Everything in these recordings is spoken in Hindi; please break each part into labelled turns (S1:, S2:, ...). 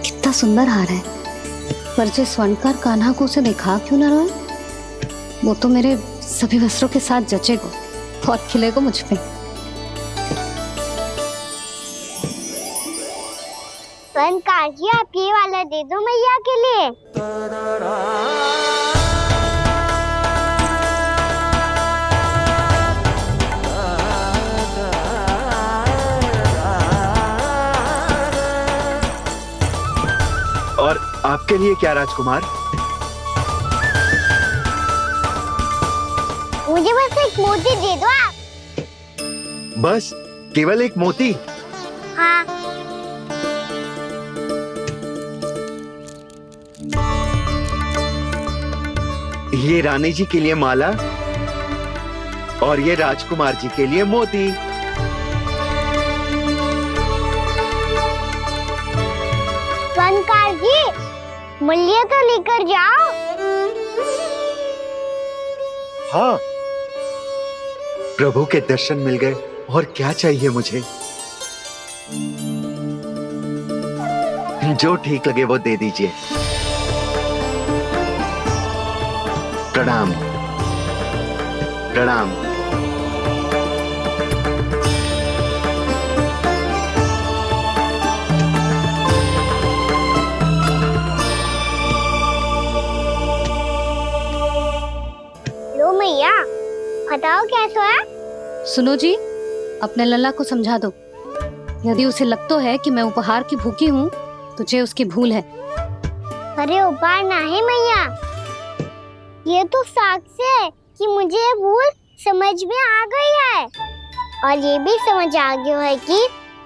S1: कितना सुंदर हार है, पर जो स्वर्णकार कान्हा को उसे दिखा क्यों ना रोए? वो तो मेरे सभी वस्त्रों के साथ जचेगा, बहुत खिलेगा मुझ पे।
S2: स्वर्णकार जी, आप ये वाला दे दो मैया के लिए।
S3: और आपके लिए क्या राजकुमार?
S2: मुझे बस एक मोती दे दो आप।
S3: बस केवल एक मोती?
S2: हाँ।
S3: ये रानी जी के लिए माला और ये राजकुमार जी के लिए मोती।
S2: स्वर्णकार जी, मूल्य तो लेकर जाओ।
S3: हाँ, प्रभु के दर्शन मिल गए, और क्या चाहिए मुझे? जो ठीक लगे वो दे दीजिए। प्रणाम प्रणाम।
S2: लो मैया, बताओ कैसा है?
S1: सुनो जी, अपने लल्ला को समझा दो। यदि उसे लगता है कि मैं उपहार की भूखी हूँ, तुझे उसकी भूल है।
S2: अरे उपहार ना है मैया, ये तो साक्ष्य है कि मुझे ये भूल समझ में आ गई है, और ये भी समझ आ गया है कि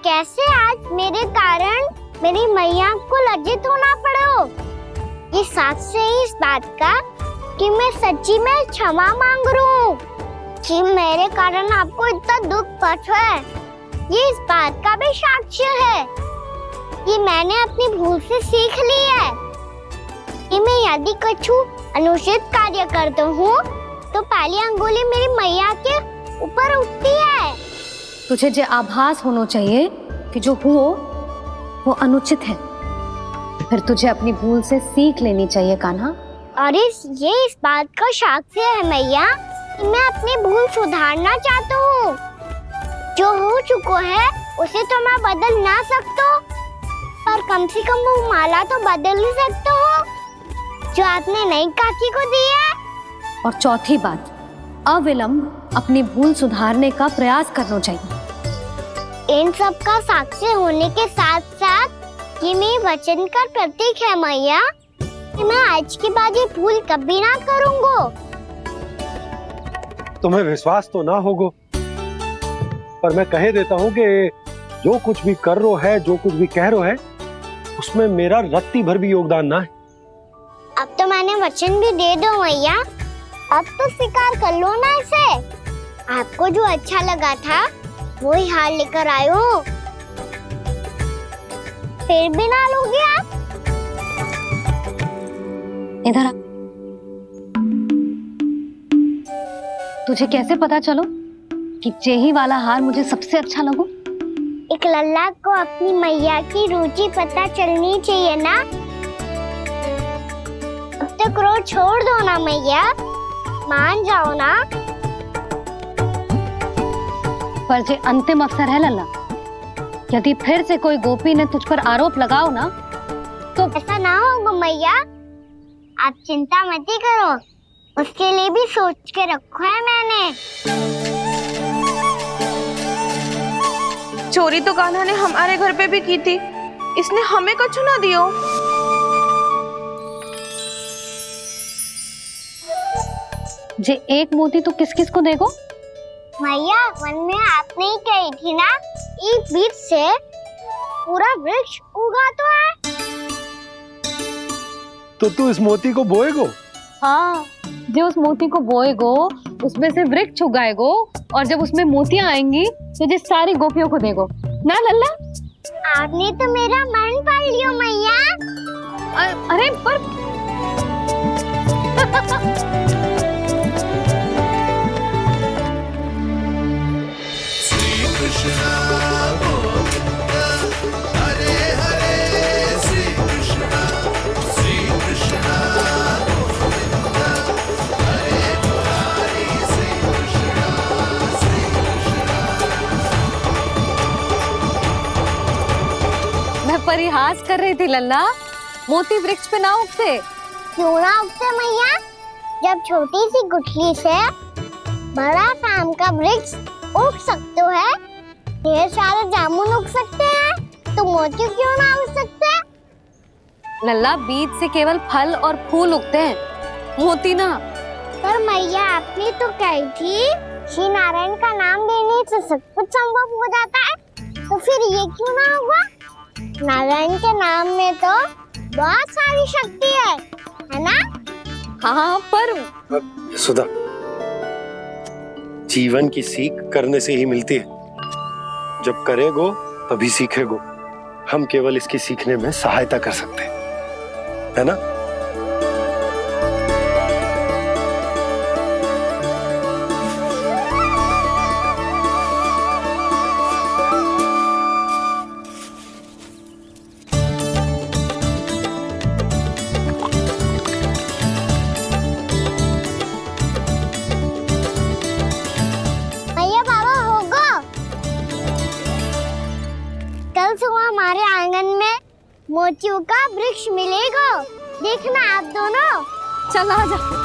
S2: कैसे आज मेरे कारण मेरी मैया को लज्जित होना पड़ो। ये साक्ष्य है इस बात का कि मैं सच्ची में क्षमा मांग रहा हूँ कि मेरे कारण आपको इतना दुख पहुंचा है। ये इस बात का भी साक्ष्य है कि मैंने अपनी भूल से सीख ली है कि मैं यदि कुछ अनुचित कार्य करता हूँ तो पहली अंगुली मेरी मैया के ऊपर उठती है।
S1: तुझे जो आभास होना चाहिए कि जो हुआ वो अनुचित है, फिर तुझे अपनी भूल से सीख लेनी चाहिए कान्हा।
S2: और ये इस बात का साक्ष्य है मैया कि मैं अपनी भूल सुधारना चाहता हूँ। जो हो चुका है उसे तो मैं बदल ना सकता, पर कम से कम वो माला तो बदल ही सकता हूँ जो आपने नई काकी को दी है।
S1: और चौथी बात, अविलंब अपनी भूल सुधारने का प्रयास करना चाहिए।
S2: इन सब का साक्षी होने के साथ साथ ये मेरे वचन का प्रतीक है मैया कि मैं आज के बाद ये भूल कभी ना करूँगा।
S4: तुम्हें विश्वास तो ना होगा, पर मैं कह देता हूँ कि जो कुछ भी कर रो है, जो कुछ भी कह रो है, उसमें मेरा रत्ती भर भी योगदान ना है।
S2: अब तो मैंने वचन भी दे दो मैया, अब तो स्वीकार कर लो ना इसे। आपको जो अच्छा लगा था वो ही हार लेकर आयो, फिर भी ना लोगे आप?
S1: इधर आ। तुझे कैसे पता चलो कि यही वाला हार मुझे सबसे अच्छा लगो?
S2: एक लल्ला को अपनी मैया की रुचि पता चलनी चाहिए ना। अब तक क्रोध छोड़ दो ना मैया, मान जाओ ना।
S1: पर ये अंतिम अवसर है लल्ला, यदि फिर से कोई गोपी ने तुझ पर आरोप लगाओ ना तो
S2: ऐसा ना होगा मैया, आप चिंता मत करो, उसके लिए भी सोच के रखा है मैंने।
S5: चोरी तो कान्हा ने हमारे घर पे भी की थी, इसने हमें कछु ना दियो।
S1: जे एक मोती तो किस किस को देगो?
S2: मैया, मन में आपने ही कही थी ना, एक बीज से पूरा वृक्ष उगा तो है।
S4: तो तू इस मोती को बोएगो?
S1: हाँ, जो उस मोती को बोएगो उसमें से वृक्ष उगाएगो, और जब उसमें मोतियां आएंगी तो जिस सारी गोपियों को देगो ना लल्ला।
S2: आपने तो मेरा मन पढ़ लियो मैया।
S1: अरे पर
S6: श्री कृष्ण गोविंद हरे हरे श्री
S1: परिहास कर रही थी लल्ला। मोती वृक्ष पे ना उगते।
S2: क्यों ना उगते मैया? जब छोटी सी गुठली से बड़ा आम का वृक्ष उग सकते है, ढेर सारे जामुन उग सकते हैं, तो मोती क्यों ना उग सकते?
S1: लल्ला, बीज से केवल फल और फूल उगते हैं, मोती ना।
S2: पर मैया आपने तो कही थी श्री नारायण का नाम लेने से सब कुछ संभव हो जाता है, तो फिर ये क्यों ना हुआ? नारायण के नाम में तो बहुत सारी शक्ति है ना?
S1: हाँ, पर
S4: सुधा, जीवन की सीख करने से ही मिलती है। जब करेगो तभी सीखेगो। हम केवल इसकी सीखने में सहायता कर सकते हैं, है ना?
S2: भैया बाबा होगो, कल सुबह हमारे आंगन में मोतियों का वृक्ष मिलेगा। देखना आप दोनों।
S1: चल आ जा।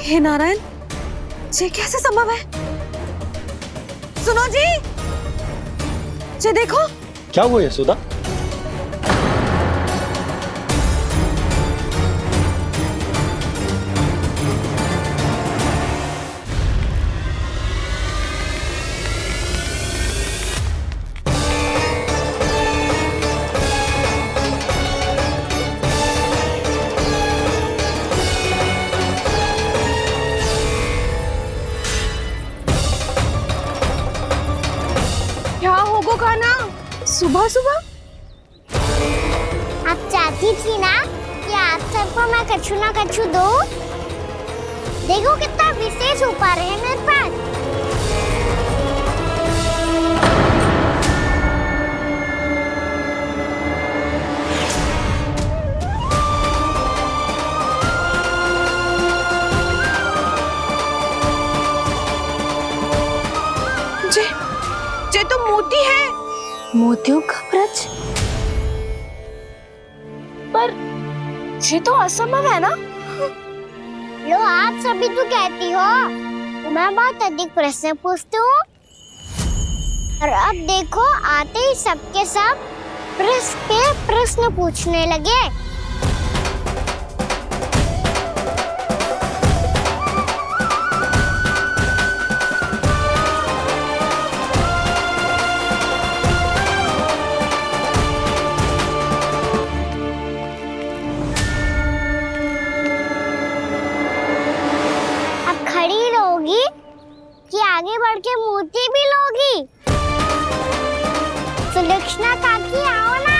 S5: हे नारायण, ये कैसे संभव है? सुनो जी, ये देखो।
S4: क्या हुआ यशोदा?
S5: क्या होगो खाना सुबह सुबह?
S2: आप चाहती थी ना कि आज सबको मैं कछु ना कछु दूं? देखो कितना विशेष उपहार है मेरे पास।
S5: ये तो मोती है।
S1: मोतियों का वृक्ष?
S5: पर ये तो असंभव है ना?
S2: लो, आप सभी तो कहती हो मैं बहुत अधिक प्रश्न पूछती हूँ, और अब देखो आते ही सबके सब प्रश्न पे प्रश्न पूछने लगे। खड़ी लोगी कि आगे बढ़ के मोती भी लोगी? सुलक्षणा काकी आओ ना।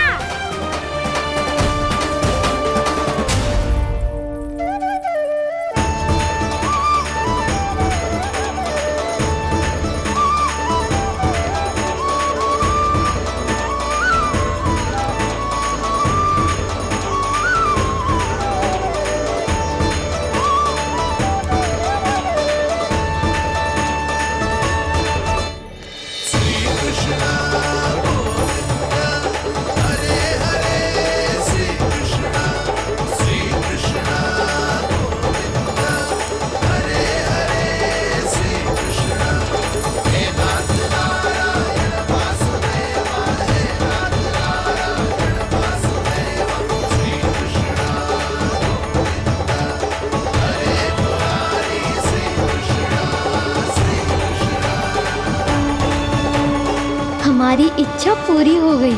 S1: हमारी इच्छा पूरी हो गई।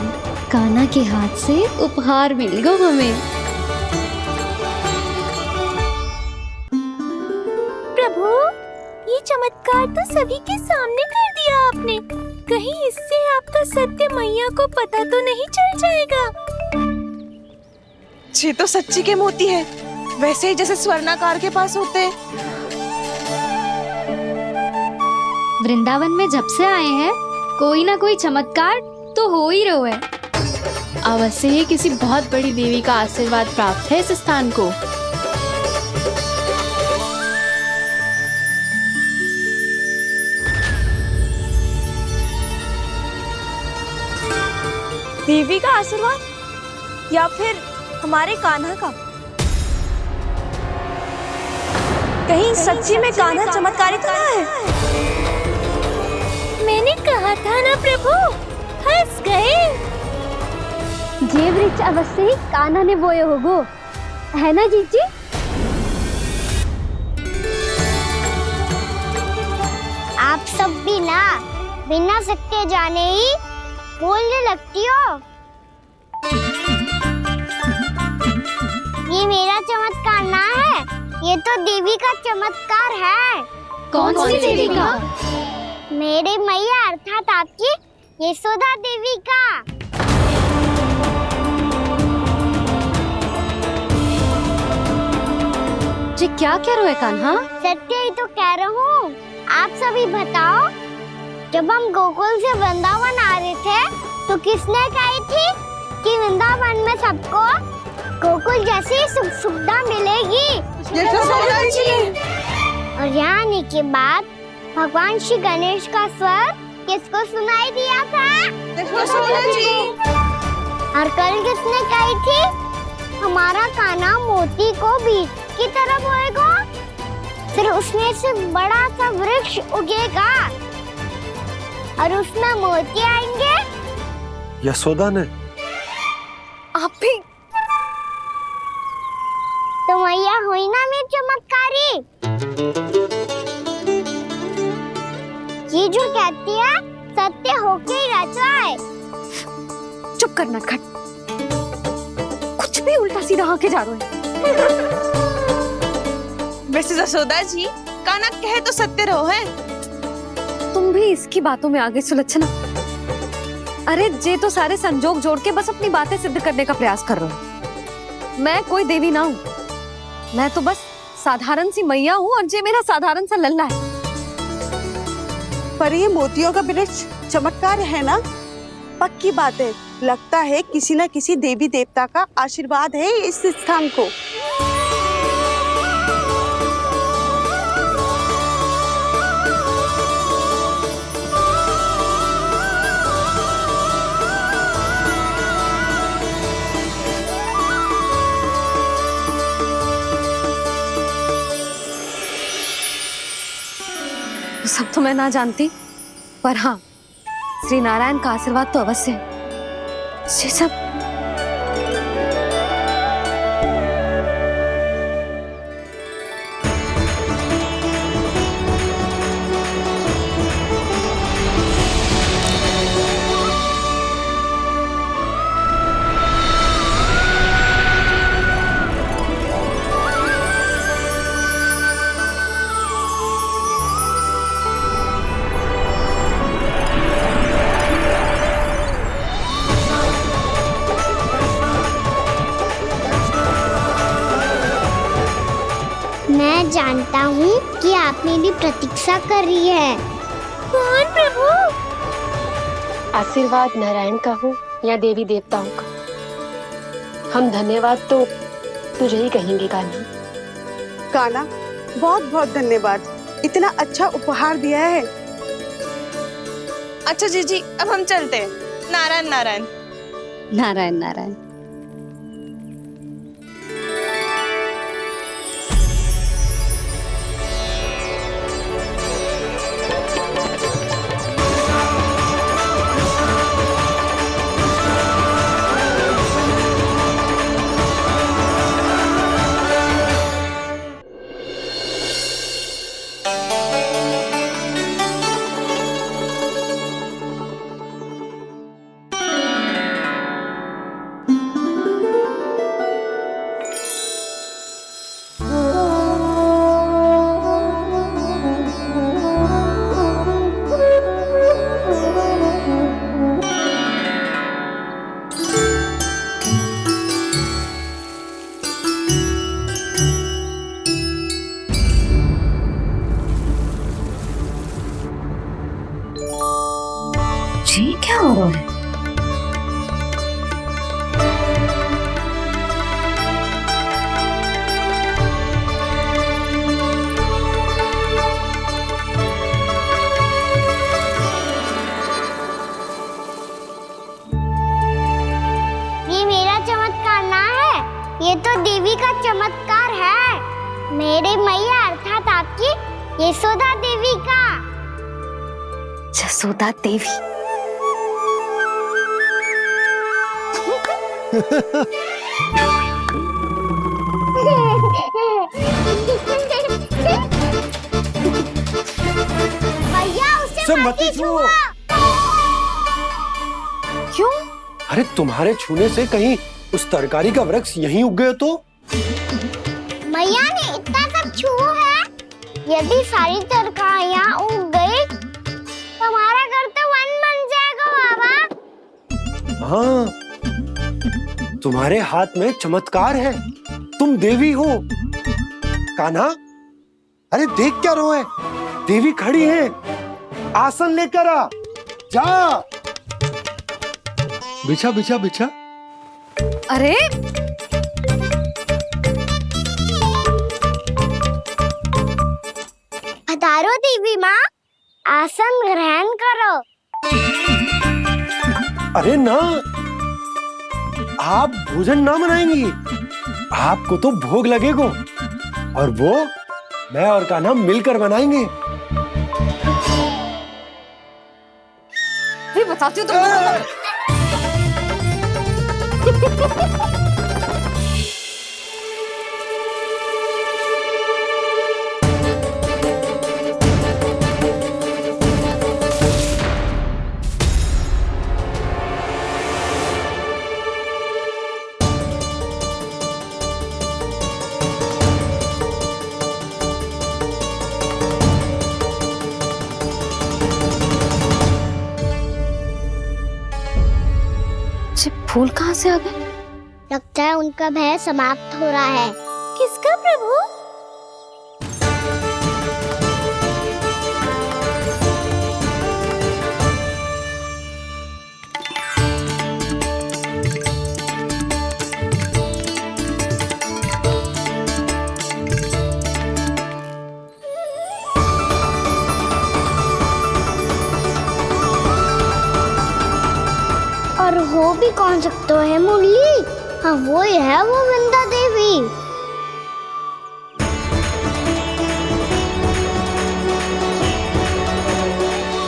S1: कान्हा के हाथ से उपहार मिल गो हमें।
S6: प्रभु, ये चमत्कार तो सभी के सामने कर दिया आपने। कहीं इससे आपका सत्य मैया को पता तो नहीं चल जाएगा?
S5: ये तो सच्ची के मोती है, वैसे ही जैसे स्वर्णाकार के पास होते हैं।
S1: वृंदावन में जब से आए हैं कोई ना कोई चमत्कार तो हो ही रहा है।
S7: अवश्य ही किसी बहुत बड़ी देवी का आशीर्वाद प्राप्त है इस स्थान को।
S6: देवी का आशीर्वाद या फिर हमारे कान्हा का? कहीं सच्ची में कान्हा चमत्कारी तो ना है? मैंने कहा था ना प्रभु, फंस गए।
S2: ये वृक्ष अवश्य ही कान्हा ने बोए होगो, है ना जीजी? आप सब भी ना बिना सत्य जाने ही बोलने लगती हो। ये मेरा चमत्कार ना है, ये तो देवी का चमत्कार है।
S1: कौन सी देवी का?
S2: मेरे मैया अर्थात आपकी यशोदा देवी का।
S1: जी क्या कह रहे हो कान्हा?
S2: सत्य ही तो कह रहा हूँ। आप सभी बताओ, जब हम गोकुल से वृंदावन आ रहे थे तो किसने कही थी कि वृंदावन में सबको गोकुल जैसी सुख सुविधा मिलेगी?
S5: यशोदा जी।
S2: और यहाँ आने के बाद भगवान श्री गणेश का स्वर किसको सुनाई दिया था?
S5: यशोदा जी।
S2: और कल किसने कही थी हमारा कान्हा मोती को बीज की तरह बोएगा, फिर उसमें से बड़ा सा वृक्ष उगेगा और उसमें मोती आएंगे?
S4: यशोदा ने?
S6: आप भी
S2: तो मैया हुई ना मेरी चमत्कारी। ये जो कहती है सत्य होके ही रहता है।
S6: चुप करना खट, कुछ भी उल्टा सीधा आके जा रहे हैं।
S5: वैसे यशोदा जी, कान्हा कहे तो सत्य रहो है।
S6: तुम भी इसकी बातों में आगे सुलझना। अरे जे तो सारे संजोग जोड़ के बस अपनी बातें सिद्ध करने का प्रयास कर रहे हो। मैं कोई देवी ना हूँ, मैं तो बस साधारण सी मैया हूँ और जे मेरा साधारण सा लल्ला है।
S8: पर ये मोतियों का वृक्ष चमत्कार है ना? पक्की बात है, लगता है किसी न किसी देवी देवता का आशीर्वाद है इस स्थान को।
S6: सब तो मैं ना जानती, पर हाँ, श्री नारायण का आशीर्वाद तो अवश्य है। ये सब
S2: मैं जानता हूँ कि आप मेरी प्रतीक्षा कर रही है। कौन प्रभु?
S7: आशीर्वाद नारायण का हो या देवी देवताओं का, हम धन्यवाद तो तुझे ही कहेंगे कान्हा।
S8: कान्हा, बहुत बहुत धन्यवाद, इतना अच्छा उपहार दिया है।
S5: अच्छा जीजी, अब हम चलते हैं। नारायण नारायण।
S1: नारायण नारायण। रहो है।
S2: ये मेरा चमत्कार ना है, ये तो देवी का चमत्कार है, मेरे मैया अर्थात आपकी यशोदा देवी का।
S6: जसोदा देवी।
S2: भैया उसे
S4: सब
S2: मत
S4: मत छू।
S2: छुआ।
S6: क्यों?
S4: अरे तुम्हारे छूने से कहीं उस तरकारी का वृक्ष यहीं उग गए तो?
S2: मैया ने इतना सब छुआ है, यदि सारी तरकारियां उग गई तो हमारा घर तो वन बन जाएगा बाबा।
S4: हाँ, तुम्हारे हाथ में चमत्कार है, तुम देवी हो। कान्हा, अरे देख क्या रो है, देवी खड़ी है, आसन लेकर आ, जा। बिछा बिछा बिछा।
S6: अरे
S2: पधारो देवी माँ, आसन ग्रहण करो।
S4: अरे ना, आप भोजन ना मनाएंगी, आपको तो भोग लगेगा और वो मैं और कान्हा मिलकर बनाएंगे।
S6: भी बताती हूँ तुमको। फूल कहाँ से आ गए?
S2: लगता है उनका भय समाप्त हो रहा है। किसका प्रभु? और हो भी कौन सकता है मुरली? हाँ वो ही है, वो वृंदा देवी।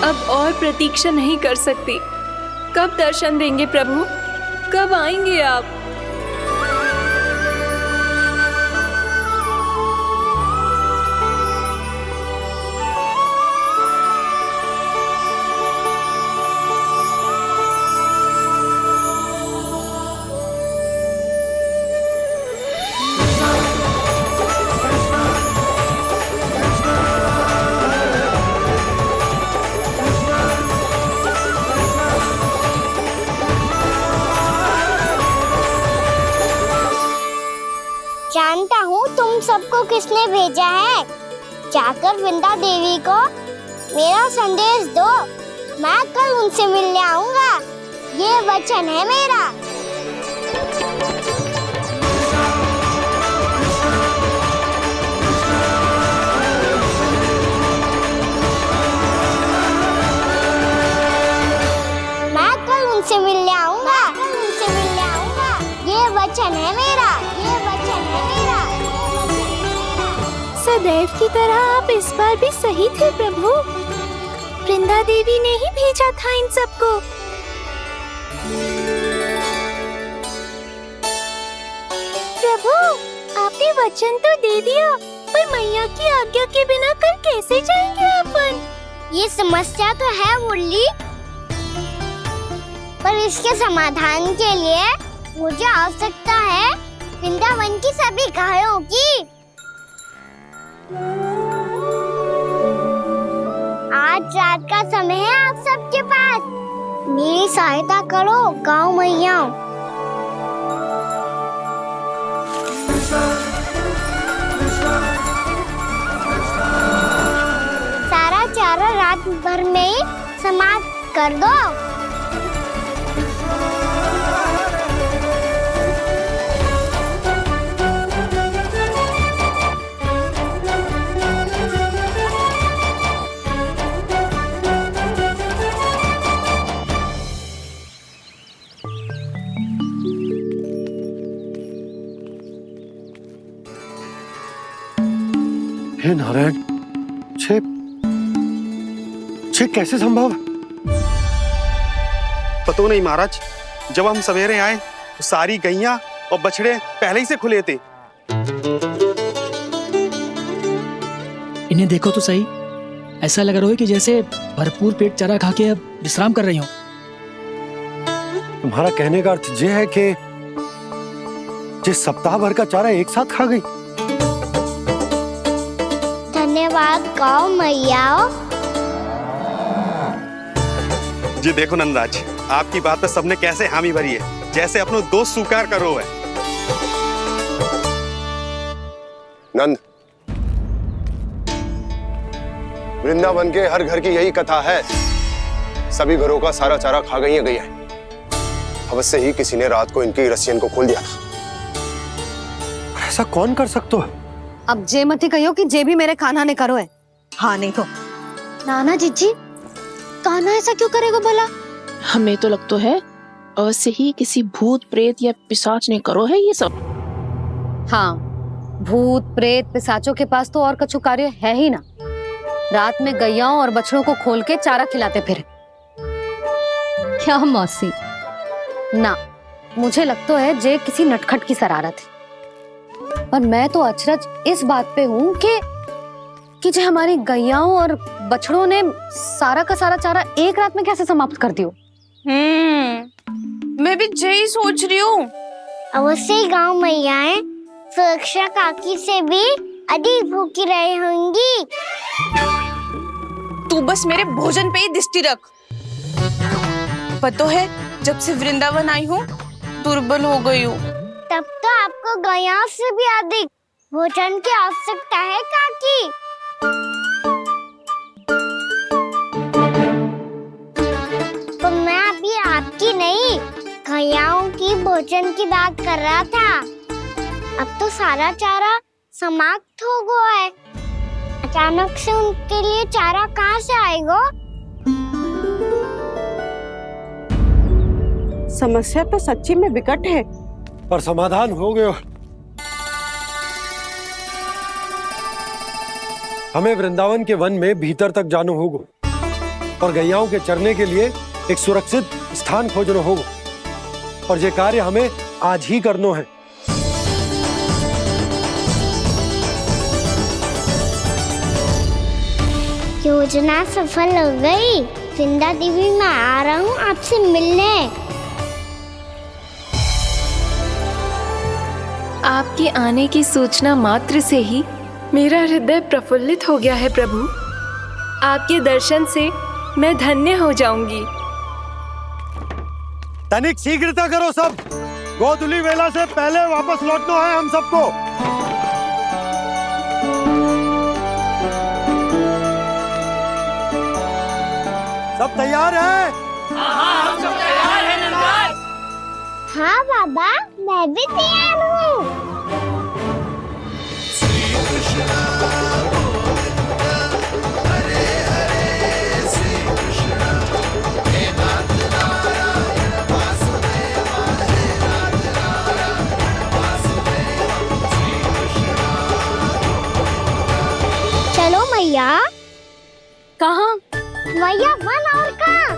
S9: अब और प्रतीक्षा नहीं कर सकती। कब दर्शन देंगे प्रभु? कब आएंगे आप?
S2: जानता हूँ तुम सबको किसने भेजा है। जाकर वृंदा देवी को मेरा संदेश दो, मैं कल उनसे मिलने आऊंगा, ये वचन है मेरा। मैं कल उनसे मिलने आऊंगा, ये वचन है मेरा, ये वचन है मेरा।
S10: सदैव की तरह आप इस बार भी सही थे प्रभु। वृंदा देवी ने ही भेजा था इन सबको। प्रभु, आपने वचन तो दे दिया, पर मैया की आज्ञा के बिना कल कैसे जाएंगे अपन?
S2: ये समस्या तो है मुरली, पर इसके समाधान के लिए मुझे आवश्यकता है वृंदावन की सभी गायों की। आज रात का समय है आप सबके पास, मेरी सहायता करो गाँव मैया। सारा चारा रात भर में ही समाप्त कर दो।
S4: हे नारायण, छे कैसे संभव?
S11: पता नहीं महाराज, जब हम सवेरे आए तो सारी गैया और बछड़े पहले ही से खुले थे।
S12: इन्हें देखो तो सही, ऐसा लग रहा है कि जैसे भरपूर पेट चारा खा के अब विश्राम कर रही हो।
S4: तुम्हारा कहने का अर्थ ये है कि जिस सप्ताह भर का चारा एक साथ खा गई।
S2: धन्यवाद गाँव मैया।
S11: जी देखो नंदराज, आपकी बात पे सबने कैसे हामी भरी है, जैसे अपनो दोस्त स्वीकार करो है।
S13: नंद, वृंदावन के हर घर की यही कथा है। सभी घरों का सारा चारा खा गई है गैया। अवश्य ही किसी ने रात को इनकी रस्सियन को खोल दिया था।
S4: ऐसा कौन कर सकता है?
S6: अब जे मती कहियो कि जे भी मेरे कान्हा ने करो है। हाँ नहीं तो
S1: नाना जीजी, कान्हा ऐसा क्यों करेगा भला?
S14: हमें तो लगता है अवश्य ही किसी भूत प्रेत या पिशाच ने करो है ये सब।
S6: हाँ, भूत प्रेत पिशाचों के पास तो और कछु कार्य है ही ना। रात में गैयाओं और बछड़ों को खोल के चारा खिलाते फिर।
S1: क्या मौसी?
S6: ना, मुझे लगता है जे किसी नटखट की शरारत है। पर मैं तो अचरज इस बात पे हूँ कि जो हमारी गैयाओं और बछड़ों ने सारा का सारा चारा एक रात में कैसे समाप्त कर दियो।
S5: मैं भी यही सोच रही हूँ।
S2: अवश्य ही गाँव मैयाएं सुरक्षा काकी से भी अधिक भूखी रही होंगी।
S5: तू बस मेरे भोजन पे ही दृष्टि रख। पता है, जब से वृंदावन आई हूँ दुर्बल हो गई हूँ।
S2: तब तो आपको गैया से भी अधिक भोजन की आवश्यकता है काकी। तो मैं अभी आपकी नहीं, गैयाओं की भोजन की बात कर रहा था। अब तो सारा चारा समाप्त हो गया है। अचानक से उनके लिए चारा कहाँ से आएगा?
S8: समस्या तो सच्ची में विकट है,
S4: पर समाधान हो गयो। हमें वृंदावन के वन में भीतर तक जाना होगा और गैयाओं के चरने के लिए एक सुरक्षित स्थान खोजना होगा, और ये कार्य हमें आज ही करना है।
S2: योजना सफल हो गई। वृंदा देवी, मैं आ रहा हूँ आपसे मिलने।
S9: आपके आने की सूचना मात्र से ही मेरा हृदय प्रफुल्लित हो गया है प्रभु। आपके दर्शन से मैं धन्य हो जाऊंगी।
S4: तनिक शीघ्रता करो सब, गोधुली वेला से पहले वापस लौटना है हम सबको। सब तैयार है?
S2: हाँ, हम सब तैयार हैं नंदराज। हाँ बाबा, मैं भी तैयार हूँ। चलो मैया।
S6: कहाँ?
S2: मैया वन और कहाँ?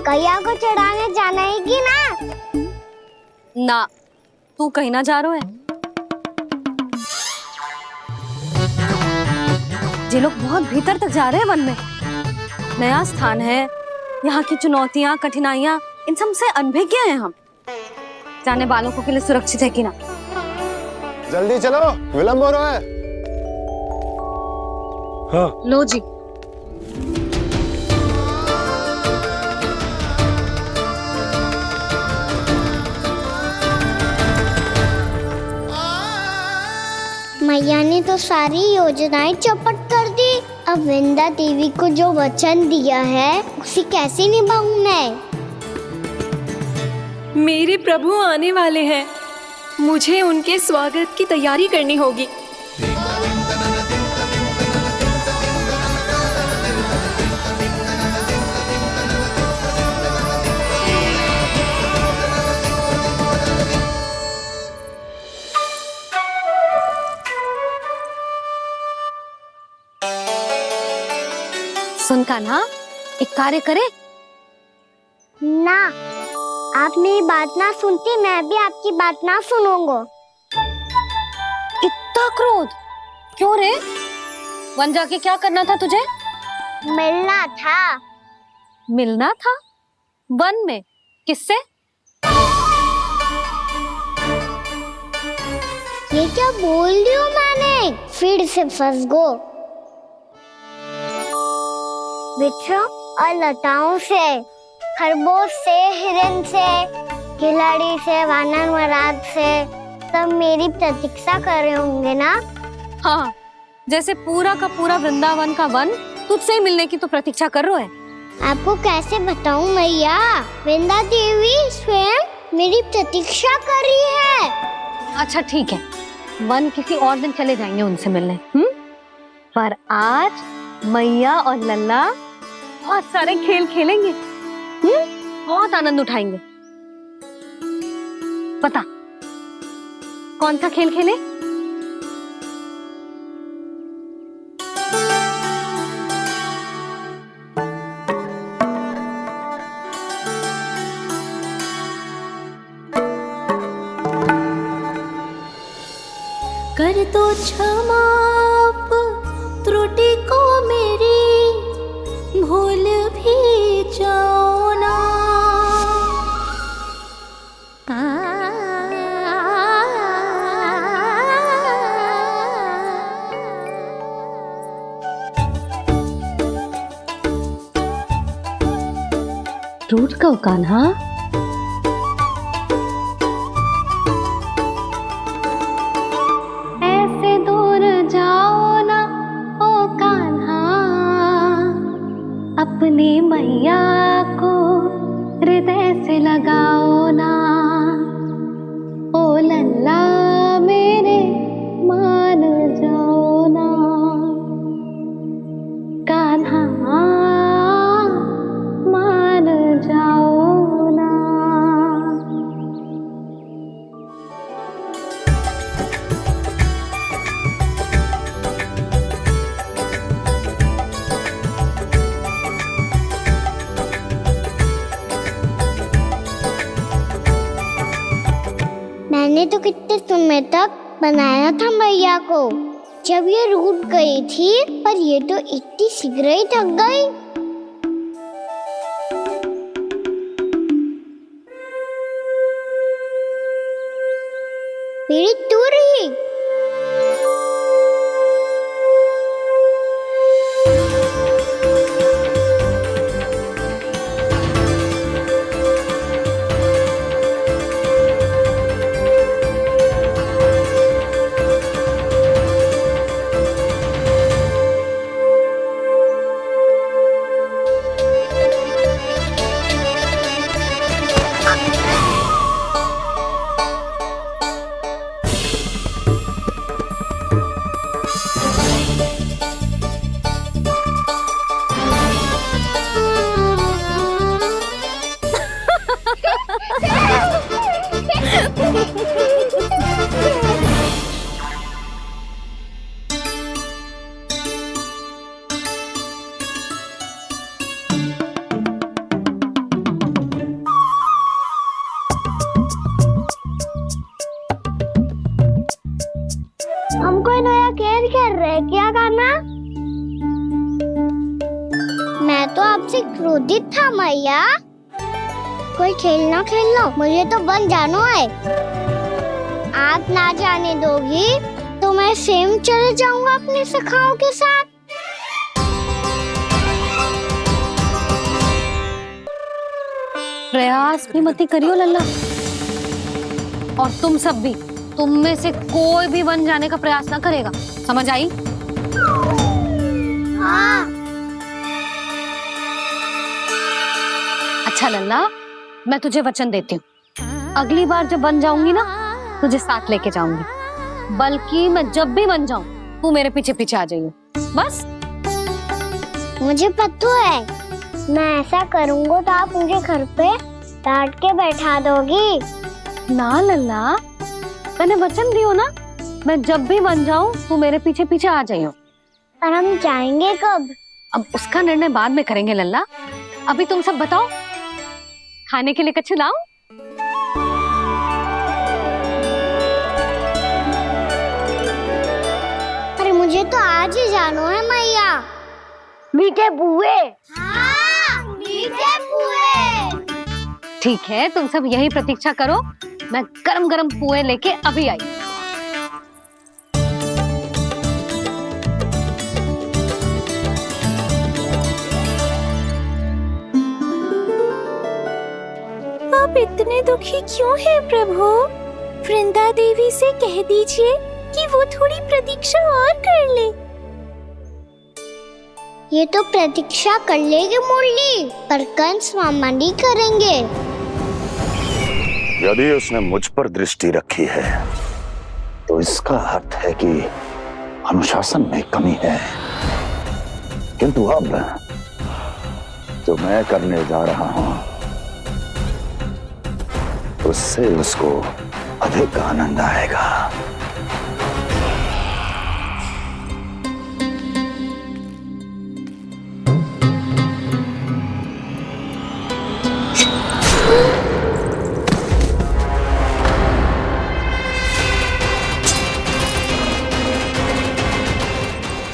S2: गैया को चढ़ाने जाना है कि ना?
S6: ना, तू कहीं ना जा रहा है। ये लोग बहुत भीतर तक जा रहे हैं वन में। नया स्थान है, यहाँ की चुनौतियाँ कठिनाइयाँ इन सब से अनभिज्ञ हैं हम। जाने बालकों के लिए सुरक्षित है कि ना।
S13: जल्दी चलो, विलंब हो रहा है।
S4: हाँ।
S6: लो जी।
S2: मैया ने तो सारी योजनाएं चौपट कर दी। अब वृंदा देवी को जो वचन दिया है उसे कैसे निभाऊं मैं?
S9: मेरे प्रभु आने वाले हैं, मुझे उनके स्वागत की तैयारी करनी होगी।
S6: कान्हा, एक कार्य करे?
S2: ना, आप मेरी बात ना सुनती, मैं भी आपकी बात ना सुनूंगा।
S6: इतना क्रोध क्यों रे? वन जाके क्या करना था तुझे?
S2: मिलना था।
S6: मिलना था? वन में? किससे?
S2: ये क्या बोल रही हूँ मैंने? फिर से फंस गो। वृक्षों और लताओं से, खरगोश से, हिरन से, खिलाड़ी से, वानर महाराज से, सब मेरी प्रतीक्षा कर रहे होंगे ना?
S6: हाँ, जैसे पूरा का पूरा वृंदावन का वन तुझसे ही मिलने की तो प्रतीक्षा कर रहा है।
S2: आपको कैसे बताऊं मैया? वृंदा देवी स्वयं मेरी प्रतीक्षा कर रही है।
S6: अच्छा ठीक है, वन किसी और दिन चले जाएंगे उनसे मिलने। पर आज मैया और लल्ला बहुत सारे खेल खेलेंगे। बहुत आनंद उठाएंगे। पता कौन सा खेल खेले?
S10: कर दो क्षमा त्रुटि को मेरी, भूल भी जाओ ना।
S6: टूट गओ कान्हा? ऐसे दूर जाओ ना ओ कान्हा, अपनी मैया को हृदय से लगाओ ना। ओ लल्ला मेरे मान जाओ ना, कान्हा मान जाओ ना।
S2: मैंने तो कितने समय तक बनाया था मैया को, जब ये रूठ गई थी, पर ये तो इतनी शीघ्र ही थक गई। मेरी दूर ही। हम कोई नया खेल खेल रहे हैं क्या करना? मैं तो आपसे क्रोधित था मैया। कोई खेलना खेलना, मुझे तो बन जानो है। आप ना जाने दोगी तो मैं स्वयं चले जाऊंगा अपने सखाओं के साथ।
S6: प्रयास भी मत करियो लल्ला, और तुम सब भी, तुम में से कोई भी वन जाने का प्रयास ना करेगा, समझ आई?
S2: हाँ।
S6: अच्छा लल्ला, मैं तुझे वचन देती हूँ, अगली बार जब बन जाऊंगी ना, तुझे साथ लेके जाऊंगी। बल्कि मैं जब भी बन जाऊं, तू मेरे पीछे पीछे आ जाइयो, बस।
S2: मुझे पता है, मैं ऐसा करूंगा तो आप मुझे घर पे डांट के बैठा दोगी।
S6: ना लल्ला, मैंने वचन दियो ना, मैं जब भी बन जाऊं तू मेरे पीछे पीछे आ जाइयो।
S2: और हम जाएंगे कब?
S6: अब उसका निर्णय बाद में करेंगे लल्ला। अभी तुम सब बताओ, खाने के लिए कुछ लाऊं?
S2: अरे मुझे तो आज ही जाना है मैया। मीठे बुए। हाँ, मीठे बुए।
S6: ठीक है, तुम सब यही प्रतीक्षा करो, मैं गरम गरम पुए लेके अभी आई।
S10: आप इतने दुखी क्यों हैं प्रभु? वृंदा देवी से कह दीजिए कि वो थोड़ी प्रतीक्षा और कर ले।
S2: ये तो प्रतीक्षा कर लेगी मुरली, पर कंस मामा नहीं करेंगे।
S15: यदि उसने मुझ पर दृष्टि रखी है तो इसका अर्थ है कि अनुशासन में कमी है। किंतु अब जो मैं करने जा रहा हूं उससे उसको अधिक आनंद आएगा।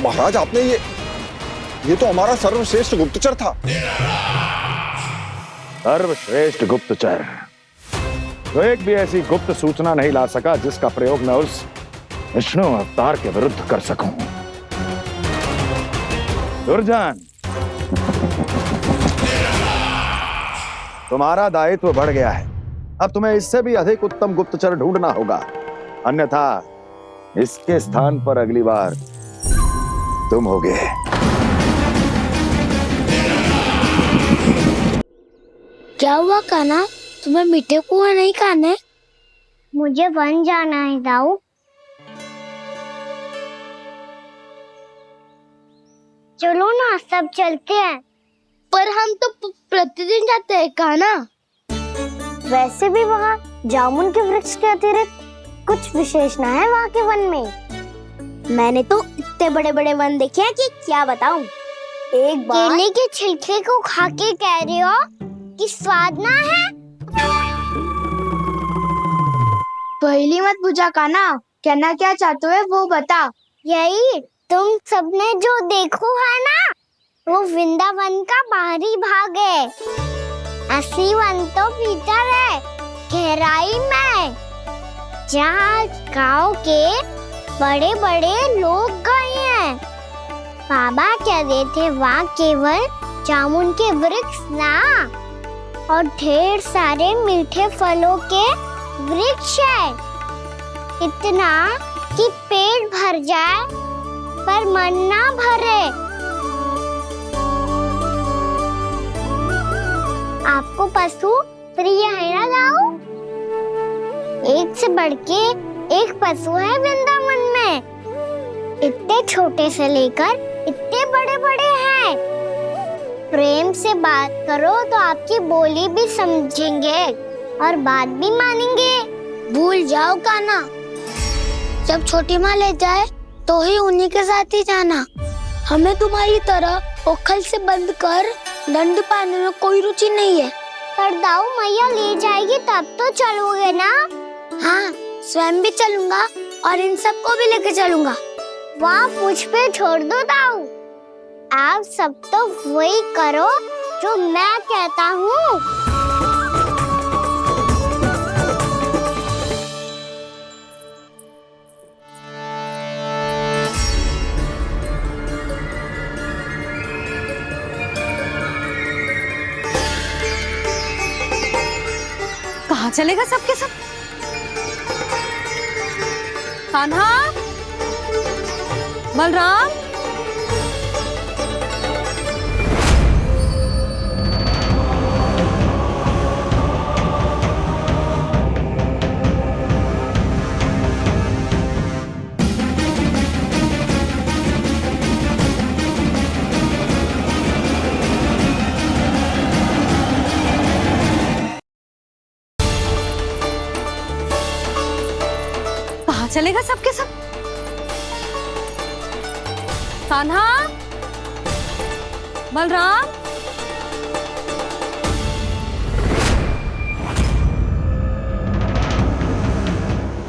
S13: महाराज, आपने ये तो हमारा सर्वश्रेष्ठ गुप्तचर था।
S15: सर्वश्रेष्ठ गुप्तचर तो एक भी ऐसी गुप्त सूचना नहीं ला सका जिसका प्रयोग मैं उस विष्णु अवतार के विरुद्ध कर सकूं। दुर्जन, तुम्हारा दायित्व बढ़ गया है। अब तुम्हें इससे भी अधिक उत्तम गुप्तचर ढूंढना होगा, अन्यथा इसके स्थान पर अगली बार तुम होगे।
S2: क्या हुआ कान्हा, तुम्हें मीठे पुआ नहीं खाने? मुझे वन जाना है दाऊ। चलो ना, सब चलते हैं। पर हम तो प्रतिदिन जाते हैं कान्हा। वैसे भी वहाँ जामुन के वृक्ष के अतिरिक्त कुछ विशेष ना है वहाँ के वन में। मैंने तो इतने बड़े बड़े वन देखे हैं कि क्या बताऊं। एक बार केले के छिलके को खा के कह रहे हो कि स्वाद ना है? पहली मत पूछा कान्हा, कहना क्या चाहते हो वो बता। यही तुम सबने जो देखो है ना, वो वृंदावन का बाहरी भाग है। असली वन तो भीतर है, गहराई में, जहाँ गांव के बड़े बड़े लोग गए हैं। बाबा कह रहे थे वहाँ केवल जामुन के वृक्ष ना, और ढेर सारे मीठे फलों के वृक्ष है। इतना कि पेट भर जाए पर मन ना भरे। आपको पशु प्रिय है ना दाऊ? एक से बढ़ के एक पशु है वृंदावन में। इतने छोटे से लेकर इतने बड़े बड़े हैं। प्रेम से बात करो तो आपकी बोली भी समझेंगे और बात भी मानेंगे। भूल जाओ कान्हा, जब छोटी माँ ले जाए तो ही उन्हीं के साथ ही जाना। हमें तुम्हारी तरह ओखल से बंद कर दंड पाने में कोई रुचि नहीं है। पर दाऊ मैया ले जाएगी तब तो चलोगे ना? हाँ, स्वयं भी चलूंगा और इन सबको भी लेके चलूंगा। वहाँ मुझ पे छोड़ दो दाऊ। आप सब तो वही करो जो मैं कहता हूँ।
S6: कहाँ चलेगा सबके सब? कान्हा, बलराम, कहाँ चलेगा सबके सब? कान्हा, बलराम,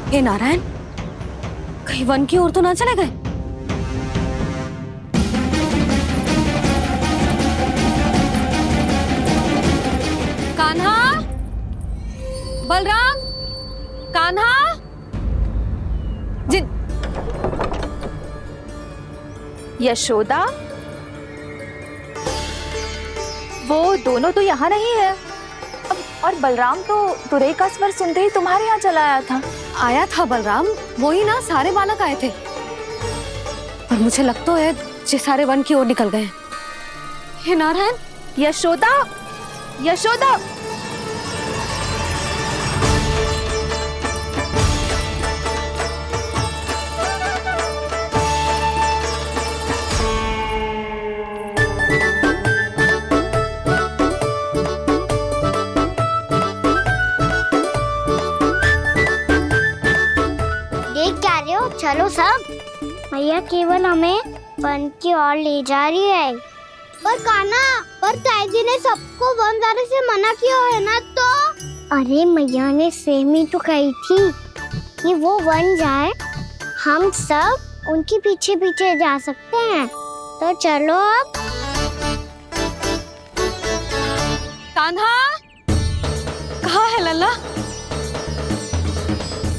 S6: हे नारायण, कहीं वन की ओर तो ना चले गए? कान्हा, बलराम, कान्हा,
S10: यशोदा, वो दोनों तो यहाँ नहीं है। अब और बलराम तो तुरई का स्वर सुनते ही तुम्हारे यहाँ चला आया था।
S6: आया था बलराम, वही ना सारे बालक आए थे, पर मुझे लगता है ये सारे वन की ओर निकल गए। हे नारायण,
S10: यशोदा, यशोदा,
S2: चलो सब, मैया केवल हमें वन की ओर ले जा रही है। पर कान्हा, पर ताईजी ने सबको वन जाने से मना किया है ना तो? अरे मैया ने सेम ही तो कही थी कि वो वन जाए, हम सब उनके पीछे पीछे जा सकते हैं। तो चलो अब।
S6: कान्हा, कहाँ है लल्ला?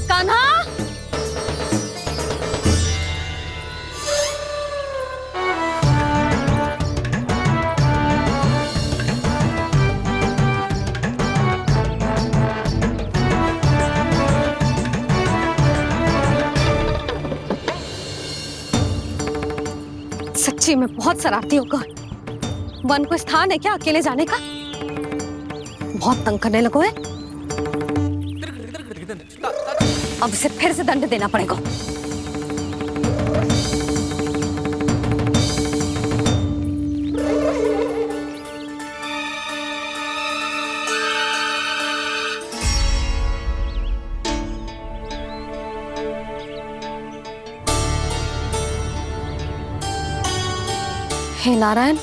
S6: कान्हा, सच्ची में बहुत शरारती होकर। वन को स्थान है क्या अकेले जाने का? बहुत तंग करने लगो है। अब इसे फिर से दंड देना पड़ेगा। हे नारायण,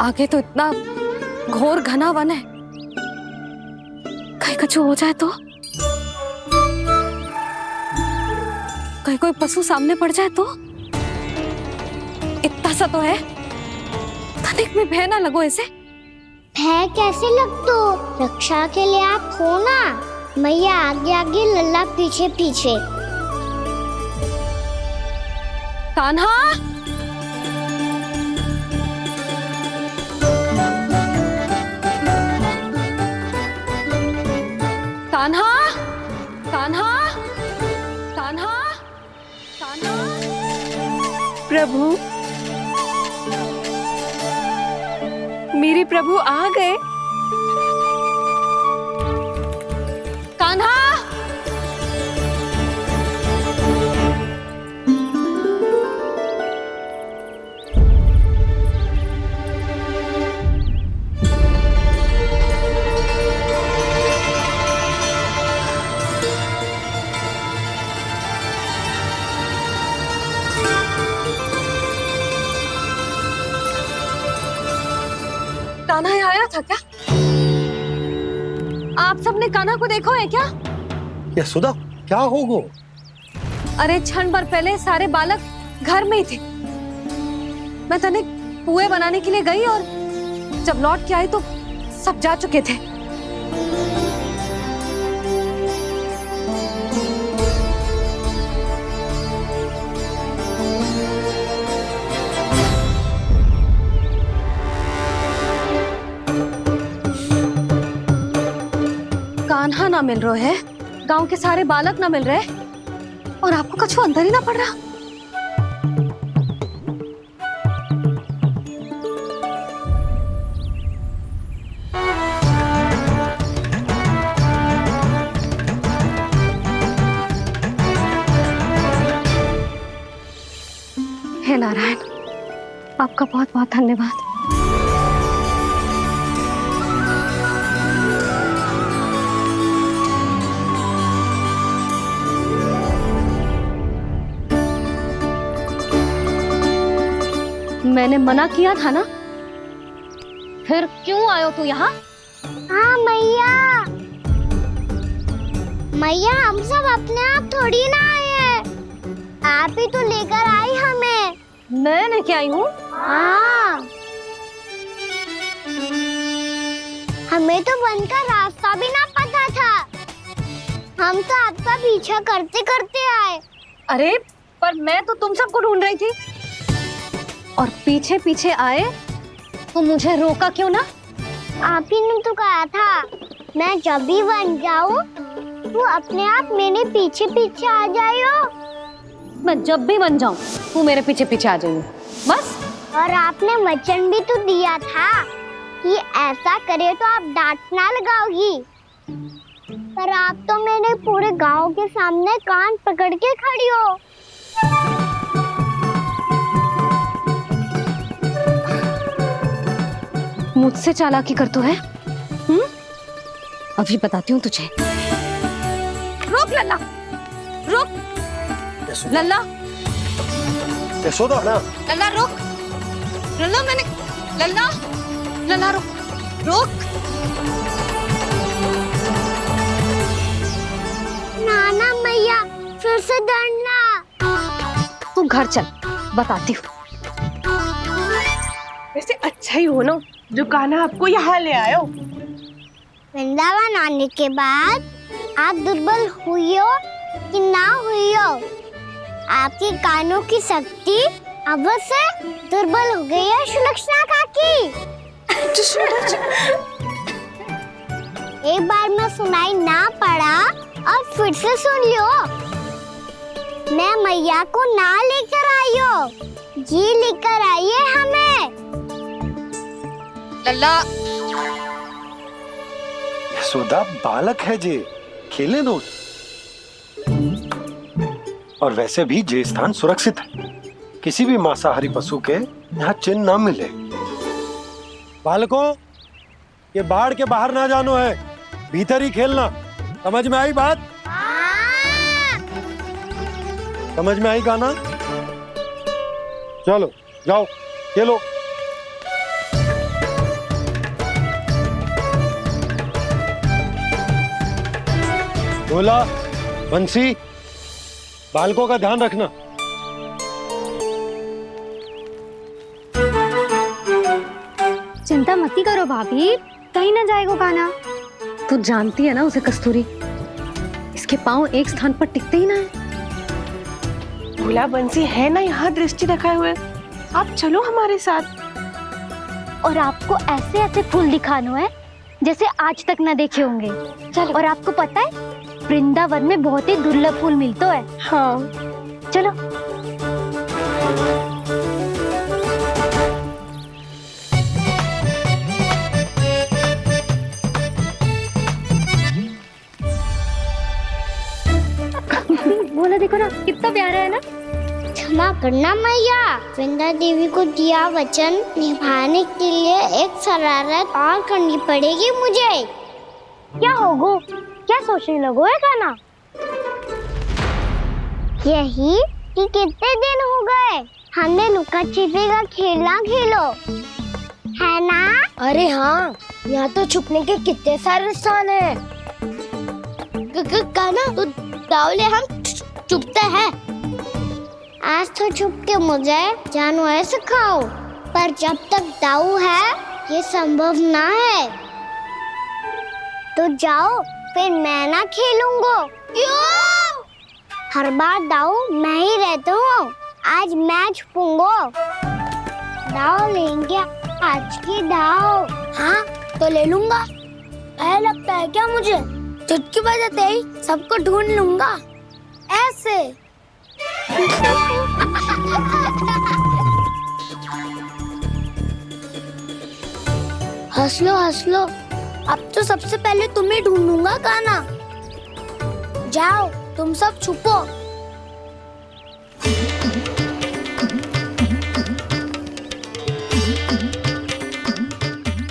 S6: आगे तो इतना घोर घना वन है, कहीं कुछ हो जाए तो? कहीं कोई पशु सामने पड़ जाए तो? इतना सा तो है, तनिक में भय ना लगो इसे।
S2: भय कैसे लग तो? रक्षा के लिए आप हो ना। मैया आगे आगे, लल्ला पीछे पीछे।
S6: कान्हा, कान्हा, कान्हा, कान्हा, कान्हा।
S9: प्रभु, मेरे प्रभु आ गए।
S6: कान्हा, कान्हा यहाँ आया था क्या? आप सबने कान्हा को देखो है क्या?
S4: यशोदा, क्या होगा?
S6: अरे क्षण भर पहले सारे बालक घर में ही थे। मैं तनिक पुए बनाने के लिए गई और जब लौट के आई तो सब जा चुके थे। कान्हा ना मिल रहे है, गांव के सारे बालक ना मिल रहे, और आपको कछु अंदर ही ना पड़ रहा। हे नारायण, आपका बहुत बहुत धन्यवाद।
S1: मैंने मना किया था ना, फिर क्यों आयो तू यहाँ?
S2: हाँ मैया, मैया हम सब अपने आप थोड़ी ना आए हैं, आप ही तो लेकर आई हमें।
S1: मैं लेके आई हूँ?
S2: हाँ, हमें तो वन का रास्ता भी ना पता था, हम तो आपका पीछा करते करते आए।
S1: अरे पर मैं तो तुम सबको ढूंढ रही थी, और पीछे पीछे आए तो मुझे रोका क्यों ना?
S2: आप ही ने तो कहा था मैं जब भी बन जाऊं तू अपने आप मेरे पीछे पीछे आ जाइयो।
S1: मैं जब भी बन जाऊं तू मेरे पीछे पीछे आ जाइयो, बस।
S2: और आपने वचन भी तो दिया था कि ऐसा करे तो आप डांट ना लगाओगी, पर आप तो मेरे पूरे गांव के सामने कान पकड़ के खड़ी हो।
S1: मुझसे चालाकी कर तो है? अभी बताती हूँ तुझे। रोक लल्ला, रोक लल्ला,
S4: यशोदा ना,
S1: लल्ला रोक, लल्ला मैंने, लल्ला, लल्ला रोक, रोक।
S2: नाना मैया फिर से डरना।
S1: तू घर चल, बताती हूँ।
S5: वैसे अच्छा ही हो ना जो कान्हा आपको यहाँ ले आयो।
S2: वृंदावन आने के बाद आप दुर्बल हुई हो कि ना हुई हो, आपके कानों की शक्ति अवश्य दुर्बल हो गई है सुलक्षणा काकी। एक बार में सुनाई ना पड़ा और फिर से सुन लियो। मैं मैया को ना लेकर आई हो, जी लेकर आई है हमें।
S1: लल्ला,
S4: यशोदा बालक है जे, खेले दो। और वैसे भी जे स्थान सुरक्षित है, किसी भी मांसाहारी पशु के यहाँ चिन्ह ना मिले। बालकों, ये बाढ़ के बाहर ना जानो है, भीतर ही खेलना। समझ में आई बात? समझ में आई गाना? चलो जाओ खेलो। बोला बंसी, बालकों का ध्यान रखना।
S1: चिंता मत करो भाभी, कहीं ना जाएगा कान्हा। तू जानती है ना उसे कस्तूरी, इसके पांव एक स्थान पर टिकते ही ना है।
S5: भोला बंसी है ना यहाँ दृष्टि रखाए हुए, आप चलो हमारे साथ।
S2: और आपको ऐसे ऐसे फूल दिखानो है जैसे आज तक न देखे होंगे। चलो। और आपको पता है वृंदावन में बहुत ही दुर्लभ फूल मिलते हैं।
S5: हाँ
S2: चलो।
S1: बोला देखो ना कितना प्यारा है ना।
S2: क्षमा करना मैया, वृंदा देवी को दिया वचन निभाने के लिए एक शरारत और करनी पड़ेगी मुझे। क्या होगो? क्या सोचने लगो है कान्हा? यही कि कितने दिन हो गए हमने लुका छिपी का खेलना खेलो, है ना?
S10: अरे हाँ, यहाँ तो छुपने के कितने सारे स्थान है।
S2: कान्हा तो दावले हम छुपते हैं। आज तो छुप के मुझे जानवर सिखाओ, पर जब तक दाऊ है ये संभव ना है। तो जाओ, फिर मैं ना खेलूंगा। क्यों? हर बार दाऊ मैं ही रहता हूँ, आज मैं छुपूंगा। दाऊ लेंगे आज की दाऊ। हाँ तो ले लूंगा। ऐसा लगता है क्या मुझे? चुटकी बजाते ही सबको ढूंढ लूंगा ऐसे। हंस लो, अब तो सबसे पहले तुम्हें ढूंढूंगा कान्हा। जाओ तुम सब छुपो।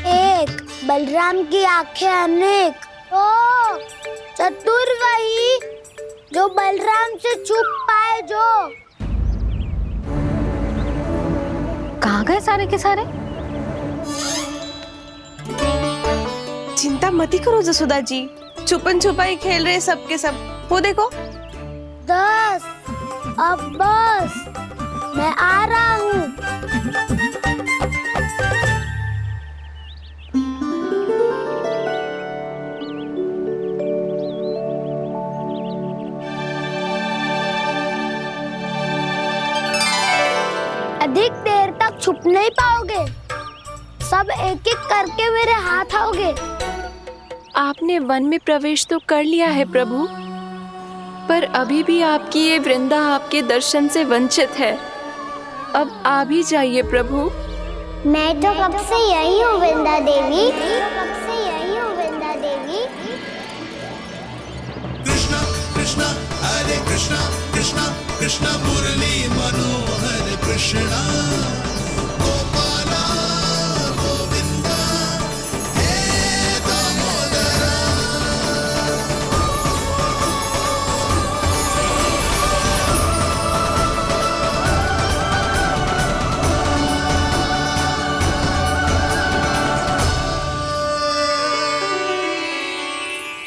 S2: एक, बलराम की आंखें अनेक। ओ, चतुर वही जो बलराम से छुप पाए जो।
S6: कहाँ गए सारे के सारे?
S5: चिंता मत ही करो जसोदा जी, छुपन छुपाई खेल रहे सबके सब। वो देखो।
S2: 10 अब बस, मैं आ रहा हूँ। अधिक देर तक छुप नहीं पाओगे, सब एक एक करके मेरे हाथ आओगे।
S9: आपने वन में प्रवेश तो कर लिया है प्रभु, पर अभी भी आपकी ये वृंदा आपके दर्शन से वंचित है। अब आ भी जाइए प्रभु।
S2: मैं तो कब से यही हूँ वृंदा देवी, कब से यही हूँ वृंदा देवी।
S16: कृष्णा कृष्णा हरे कृष्णा, कृष्णा कृष्णा मुरली मनोहर कृष्णा, गोपाला गोविंदा हे दामोदरा।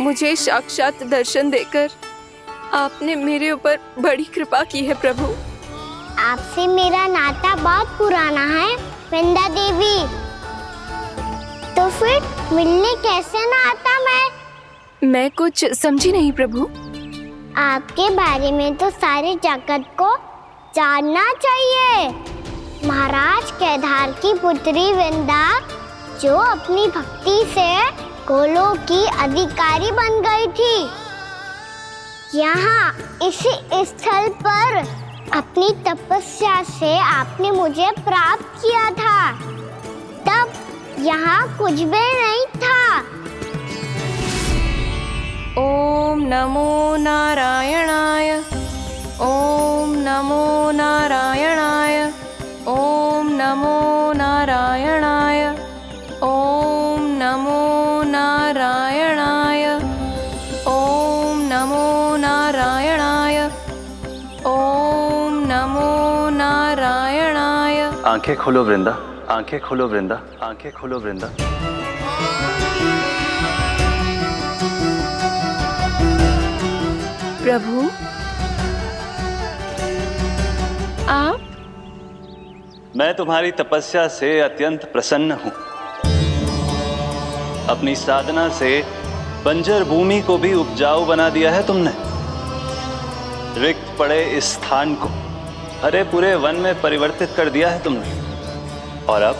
S9: मुझे साक्षात दर्शन देकर आपने मेरे ऊपर बड़ी कृपा की है प्रभु।
S2: आपसे मेरा नाता बहुत पुराना है वृंदा देवी, तो फिर मिलने कैसे ना आता
S9: मैं कुछ समझी नहीं प्रभु।
S2: आपके बारे में तो सारे जगत को जानना चाहिए। महाराज केदार की पुत्री वृंदा, जो अपनी भक्ति से गोलोक की अधिकारी बन गई थी, यहाँ इसी स्थल पर अपनी तपस्या से आपने मुझे प्राप्त किया था। तब यहाँ कुछ भी नहीं था।
S9: ओम नमो नारायणाय, ओम नमो नारायणाय, ओम नमो नारायणाय, ओम नमो नारायणाय, ओम नमो नारायणाय, ओम नमो नारायणाय।
S15: आंखें खोलो वृंदा, आंखें खोलो वृंदा, आंखें खोलो वृंदा।
S9: प्रभु आप?
S15: मैं तुम्हारी तपस्या से अत्यंत प्रसन्न हूं। अपनी साधना से बंजर भूमि को भी उपजाऊ बना दिया है तुमने। रिक्त पड़े इस स्थान को हरे पूरे वन में परिवर्तित कर दिया है तुमने, और अब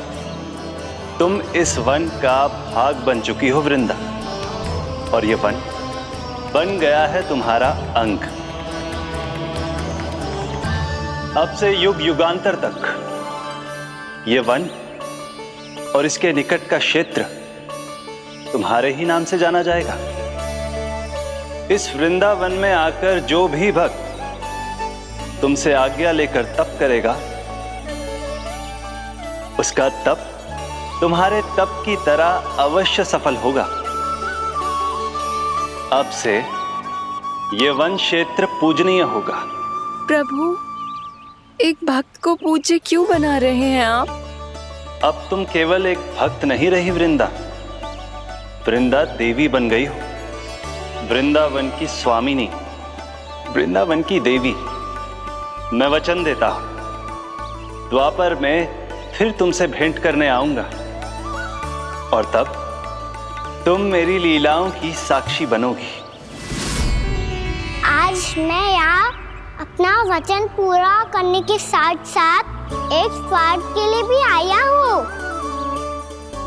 S15: तुम इस वन का भाग बन चुकी हो वृंदा, और ये वन बन गया है तुम्हारा अंग। अब से युग युगांतर तक ये वन और इसके निकट का क्षेत्र तुम्हारे ही नाम से जाना जाएगा। इस वृंदावन में आकर जो भी भक्त तुमसे आज्ञा लेकर तप करेगा, उसका तप तुम्हारे तप की तरह अवश्य सफल होगा। अब से ये वन क्षेत्र पूजनीय होगा।
S9: प्रभु, एक भक्त को पूज्य क्यों बना रहे हैं आप?
S15: अब तुम केवल एक भक्त नहीं रही वृंदा, वृंदा देवी बन गई हो। वृंदावन की स्वामिनी, वृंदावन की देवी। मैं वचन देता हूं, द्वापर में फिर तुमसे भेंट करने आऊंगा, और तब तुम मेरी लीलाओं की साक्षी बनोगी।
S2: आज मैं यहाँ अपना वचन पूरा करने के साथ साथ एक स्वार्थ के लिए भी आया हूँ।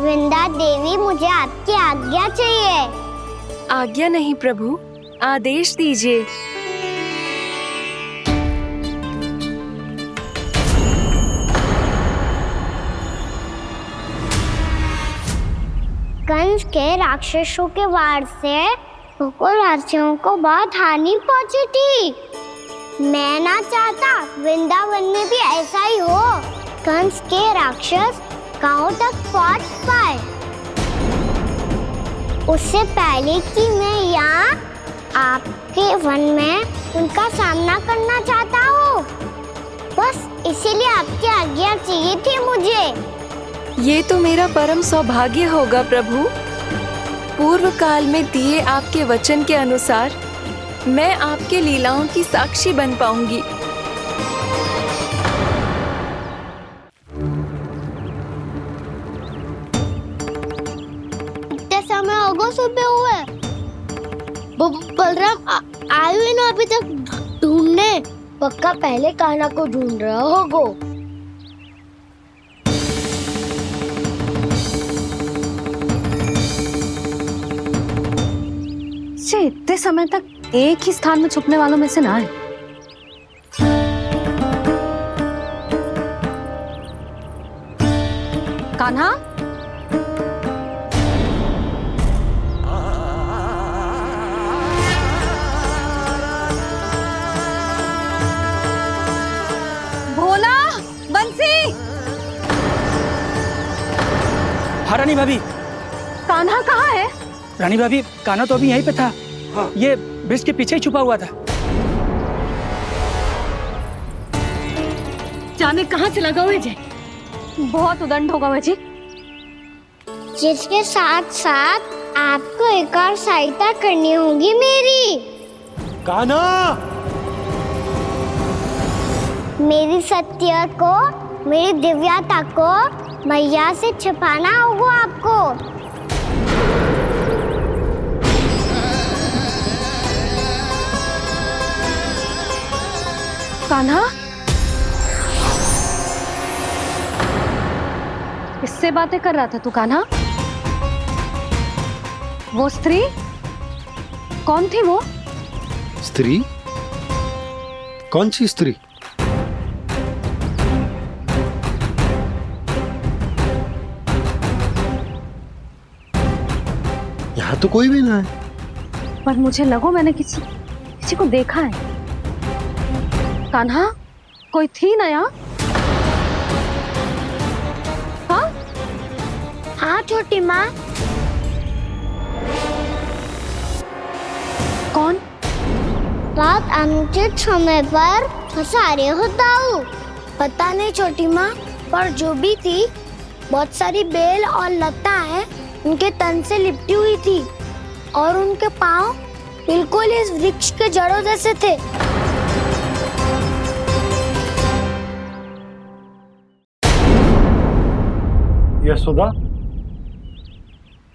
S2: वृंदा देवी, मुझे आपकी आज्ञा चाहिए।
S9: आज्ञा नहीं प्रभु, आदेश दीजिए।
S2: कंस के राक्षसों के वार से गोकुलवासियों को बहुत हानि पहुंची थी। मैं ना चाहता वृंदावन में भी ऐसा ही हो। कंस के राक्षस गांव तक पहुंच पाए, उससे पहले कि मैं यहाँ आपके वन में उनका सामना करना चाहता हूँ। बस इसीलिए आपकी आज्ञा चाहिए थी मुझे।
S9: ये तो मेरा परम सौभाग्य होगा प्रभु। पूर्व काल में दिए आपके वचन के अनुसार मैं आपके लीलाओं की साक्षी बन पाऊंगी।
S2: इतने समय होगा सुबह हुए, बलराम आए हुए ना अभी तक ढूंढने। पक्का पहले कान्हा को ढूंढ रहा होगा।
S6: इतने समय तक एक ही स्थान में छुपने वालों में से ना है। कान्हा, भोला, बंसी।
S12: हाँ रानी भाभी।
S6: कान्हा कहाँ है?
S12: रानी भाभी, कान्हा तो अभी यहीं पे था। हाँ। ये ब्रिज के पीछे ही छुपा हुआ था।
S6: जाने कहाँ चला गया है जी? बहुत उदंड होगा वह जी।
S2: जिसके साथ साथ आपको एक और सहायता करनी होगी मेरी।
S4: कान्हा,
S2: मेरी सत्य को, मेरी दिव्यता को मैया से छिपाना होगा आपको।
S6: कान्हा, किससे बातें कर रहा था तू कान्हा? वो स्त्री कौन थी? वो
S4: स्त्री? कौन सी स्त्री? यहाँ तो कोई भी ना है।
S6: पर मुझे लगो मैंने किसी को देखा है। कान्हा, कोई थी ना यहाँ? हाँ?
S2: हाँ छोटी माँ।
S6: कौन?
S2: रात अनुचित समय पर फंसारे होता हूँ। पता नहीं छोटी माँ, पर जो भी थी बहुत सारी बेल और लता है उनके तन से लिपटी हुई थी और उनके पाँव बिल्कुल इस वृक्ष के जड़ों जैसे थे।
S4: यशोदा,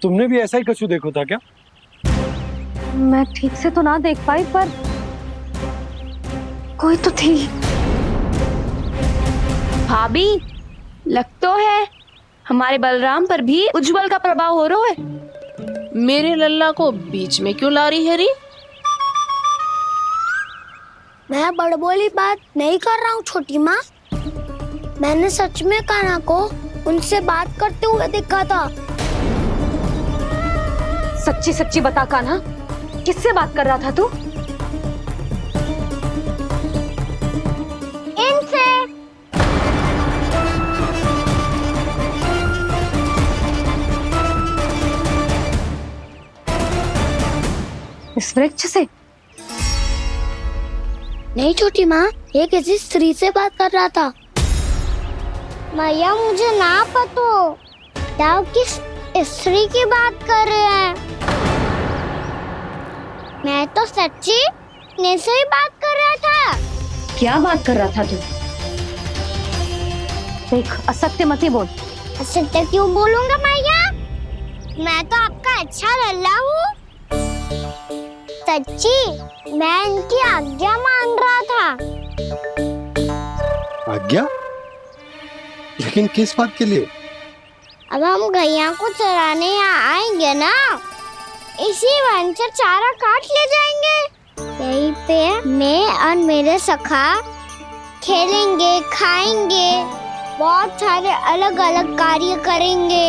S4: तुमने भी ऐसा ही कछु देखा था क्या?
S6: मैं ठीक से तो ना देख पाई, पर कोई तो थी।
S9: भाभी, लग तो है हमारे बलराम पर भी उज्जवल का प्रभाव हो रहा है।
S14: मेरे लल्ला को बीच में क्यों ला रही है री?
S2: मैं बड़बोली बात नहीं कर रहा हूँ छोटी माँ। मैंने सच में कान्हा को उनसे बात करते हुए देखा था।
S6: सच्ची सच्ची बता कान्हा, किससे बात कर रहा था तू?
S2: इनसे।
S6: इस वृक्ष से?
S2: नहीं छोटी माँ, ये किसी स्त्री से बात कर रहा था। मैया मुझे ना पतो क्या किस स्त्री की बात कर रहे हैं। मैं तो सच्ची ने से ही बात कर रहा था।
S6: क्या बात कर रहा था तू? देख, असत्य मत ही बोल।
S2: असत्य क्यों बोलूंगा मैया? मैं तो आपका अच्छा लल्ला हूँ। सच्ची मैं इनकी आज्ञा मान रहा था।
S4: आज्ञा? लेकिन किस बात के लिए?
S2: अब हम गैया को चराने यहाँ आएंगे ना, इसी वन से चारा काट ले जाएंगे। यहीं पे मैं और मेरे सखा खेलेंगे, खाएंगे, बहुत सारे अलग अलग कार्य करेंगे।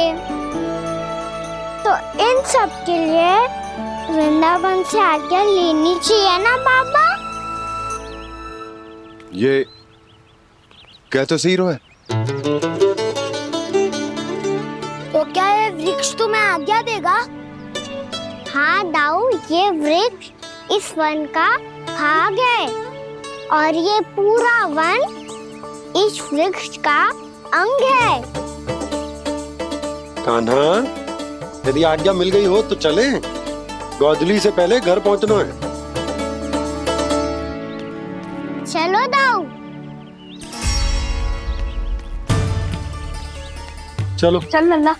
S2: तो इन सब के लिए वृंदावन से आज्ञा लेनी चाहिए ना बाबा?
S13: ये कह तो सही रहा है।
S2: तो क्या ये वृक्ष तुम्हें आज्ञा देगा? हाँ दाऊ, ये वृक्ष इस वन का भाग है और ये पूरा वन इस वृक्ष का अंग है।
S4: कान्हा, यदि आज्ञा मिल गई हो तो चलें। गोधूली से पहले घर पहुंचना है।
S2: चलो दाऊ।
S4: चलो
S6: चल लल्ला।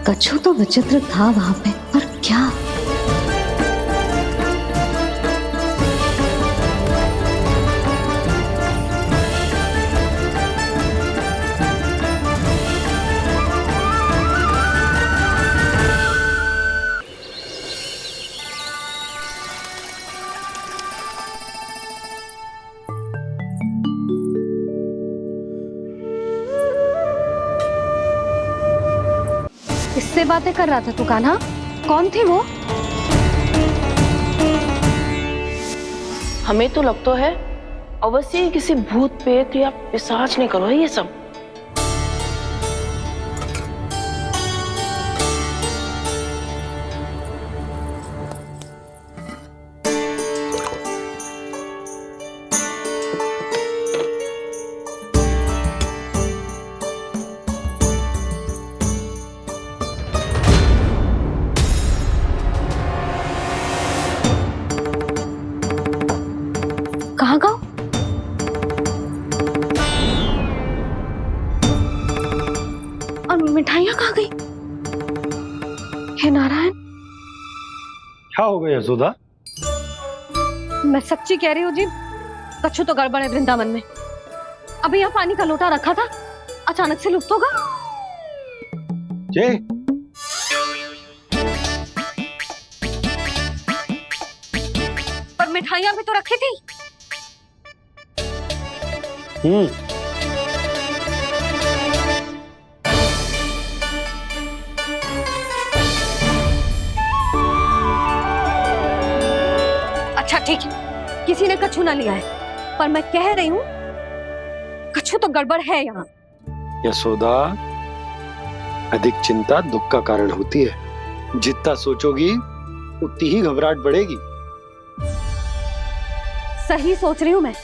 S1: कछु तो विचित्र था वहां पे, पर क्या?
S6: किससे बातें कर रहा था तू कान्हा? कौन थे वो?
S14: हमें तो लगता है अवश्य ही किसी भूत प्रेत या पिशाच ने करो है ये सब।
S6: कहाँ गाँव? और मिठाइयाँ कहाँ गई? हे नारायण,
S4: क्या हो गया यशोदा?
S6: मैं सच्ची कह रही हूँ जी, कछु तो गड़बड़ है वृंदावन में। अभी यहाँ पानी का लोटा रखा था, अचानक से लुप्त होगा।
S4: जय,
S6: पर मिठाइयाँ भी तो रखी थी। अच्छा ठीक है, किसी ने कछु ना लिया है, पर मैं कह रही हूँ कछु तो गड़बड़ है यहाँ।
S4: यशोदा, अधिक चिंता दुख का कारण होती है। जितना सोचोगी उतनी ही घबराहट बढ़ेगी।
S6: सही सोच रही हूँ मैं।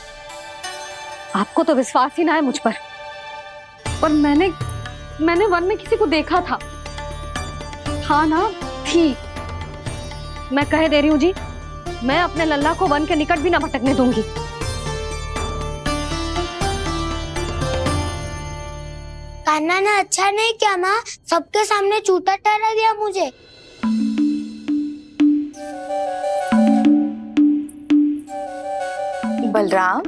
S6: आपको तो विश्वास ही ना है मुझ पर मैंने वन में किसी को देखा था। हाँ ना, थी। मैं कह दे रही हूँ जी, मैं अपने लल्ला को वन के निकट भी ना भटकने दूंगी।
S2: कान्हा ने अच्छा नहीं किया माँ, सबके सामने झूठा ठहरा दिया मुझे।
S10: बलराम,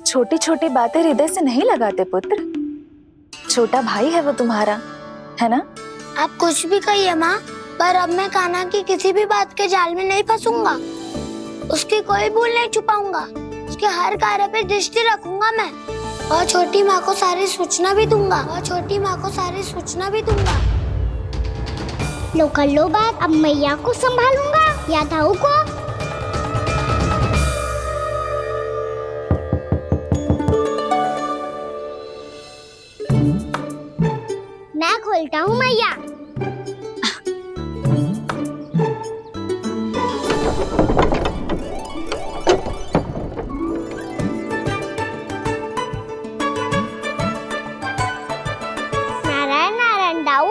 S10: छोटी छोटी बातें हृदय से नहीं लगाते पुत्र। छोटा भाई है वो तुम्हारा, है ना?
S2: आप कुछ भी कहिए माँ, पर अब मैं कान्हा की किसी भी बात के जाल में नहीं फंसूंगा। उसकी कोई भूल नहीं छुपाऊंगा। उसके हर कार्य पे दृष्टि रखूंगा मैं, और छोटी माँ को सारी सूचना भी दूंगा। लो कर लो बात, अब मैया को संभालूंगा या दाऊ को। मैं खोलता हूँ मैया। नारायण नारायण दाऊ।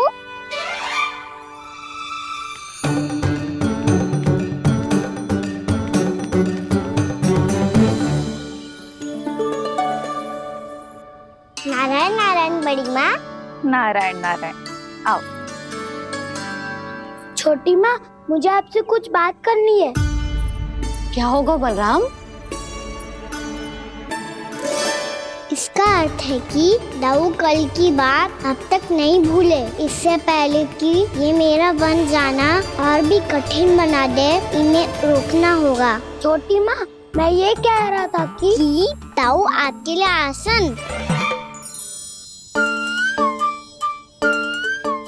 S2: नारायण नारायण बड़ी माँ।
S10: नारायण नारायण, आओ।
S2: छोटी माँ, मुझे आपसे कुछ बात करनी है।
S6: क्या होगा बलराम?
S2: इसका अर्थ है कि दाऊ कल की बात अब तक नहीं भूले। इससे पहले कि ये मेरा वन जाना और भी कठिन बना दे, इन्हें रोकना होगा। छोटी माँ, मैं ये कह रहा था कि दाऊ आपके लिए आसन।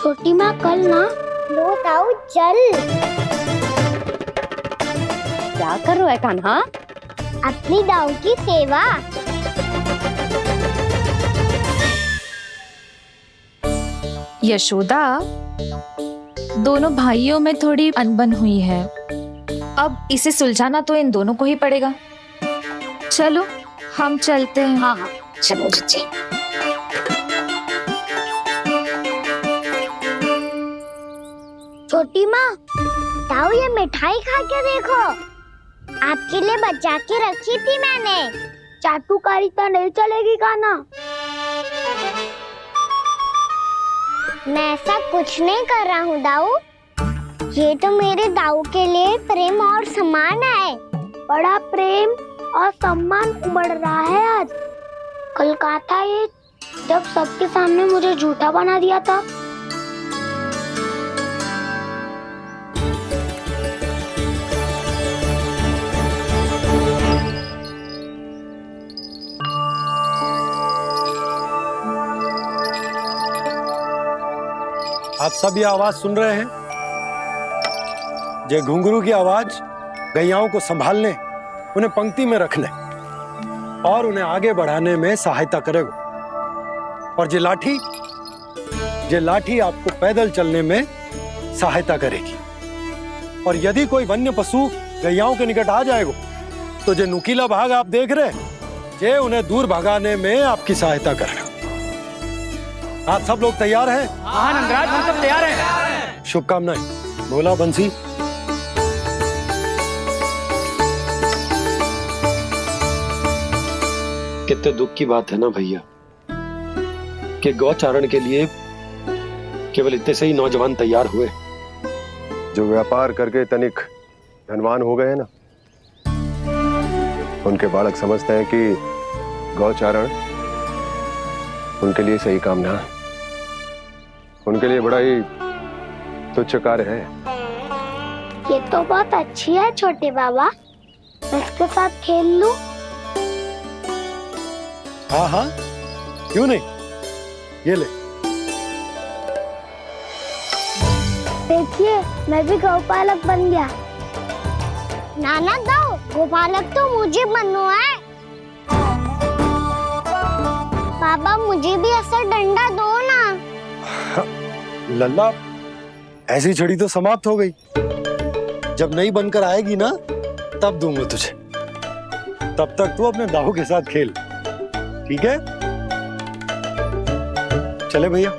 S2: छोटी माँ, कल ना लो दाऊ चल।
S6: क्या कर रहा है कान्हा?
S2: अपनी दाऊ की सेवा।
S17: यशोदा, दोनों भाइयों में थोड़ी अनबन हुई है। अब इसे सुलझाना तो इन दोनों को ही पड़ेगा। चलो हम चलते हैं।
S1: हाँ हाँ चलो जी।
S2: छोटी माँ, ताऊ ये मिठाई खा के देखो, आपके लिए बचा के रखी थी मैंने। चाटुकारी तो नहीं चलेगी कान्हा। मैं ऐसा कुछ नहीं कर रहा हूँ दाऊ, ये तो मेरे दाऊ के लिए प्रेम और सम्मान है। बड़ा प्रेम और सम्मान उमड़ रहा है आज। कल कहा था ये जब सबके सामने मुझे झूठा बना दिया था।
S4: आप सब ये आवाज सुन रहे हैं? ये घुंघरू की आवाज गैयाओं को संभालने, उन्हें पंक्ति में रखने और उन्हें आगे बढ़ाने में सहायता करेगा। और ये लाठी आपको पैदल चलने में सहायता करेगी। और यदि कोई वन्य पशु गैयाओं के निकट आ जाएगा तो जो नुकीला भाग आप देख रहे हैं, ये उन्हें दूर भगाने में आपकी सहायता करेगा। आप सब लोग तैयार हैं?
S12: हाँ नंदराज, हम सब तैयार हैं।
S4: शुभकामनाएं। बोला बंसी।
S18: कितने दुख की बात है ना भैया कि गौचारण के लिए केवल इतने से ही नौजवान तैयार हुए।
S13: जो व्यापार करके तनिक धनवान हो गए हैं ना, उनके बालक समझते हैं कि गौचारण उनके लिए सही काम ना है, उनके लिए बड़ा ही तुच्छ कार्य है।
S2: ये तो बहुत अच्छी है छोटे बाबा, मैं इसके साथ खेल लूं?
S4: हाँ हाँ क्यों नहीं, ये ले।
S2: देखिए मैं भी गौपालक बन गया। नाना दाऊ, गौपालक तो मुझे बनना है। बाबा मुझे भी ऐसा डंडा दो ना।
S4: लल्ला, ऐसी छड़ी तो समाप्त हो गई। जब नई बनकर आएगी ना तब दूंगा तुझे। तब तक तू अपने दाऊ के साथ खेल, ठीक है? चले भैया।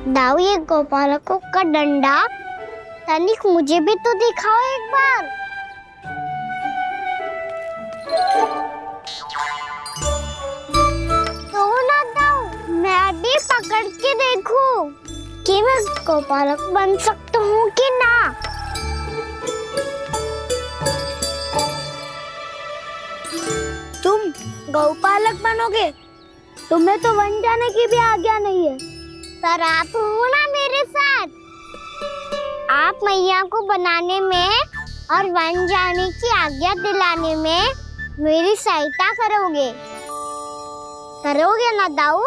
S2: दाऊ, ये गोपालकों का डंडा तनिक मुझे भी तो दिखाओ एक बार। तो ना दाऊ, मैं भी पकड़ के देखूं कि मैं गोपालक बन सकता हूँ कि ना। तुम गौपालक बनोगे? तुम्हें तो वन जाने की भी आज्ञा नहीं है। पर आप हो ना मेरे साथ, आप मैया को बनाने में और वन जाने की आज्ञा दिलाने में मेरी सहायता करोगे ना दाऊ?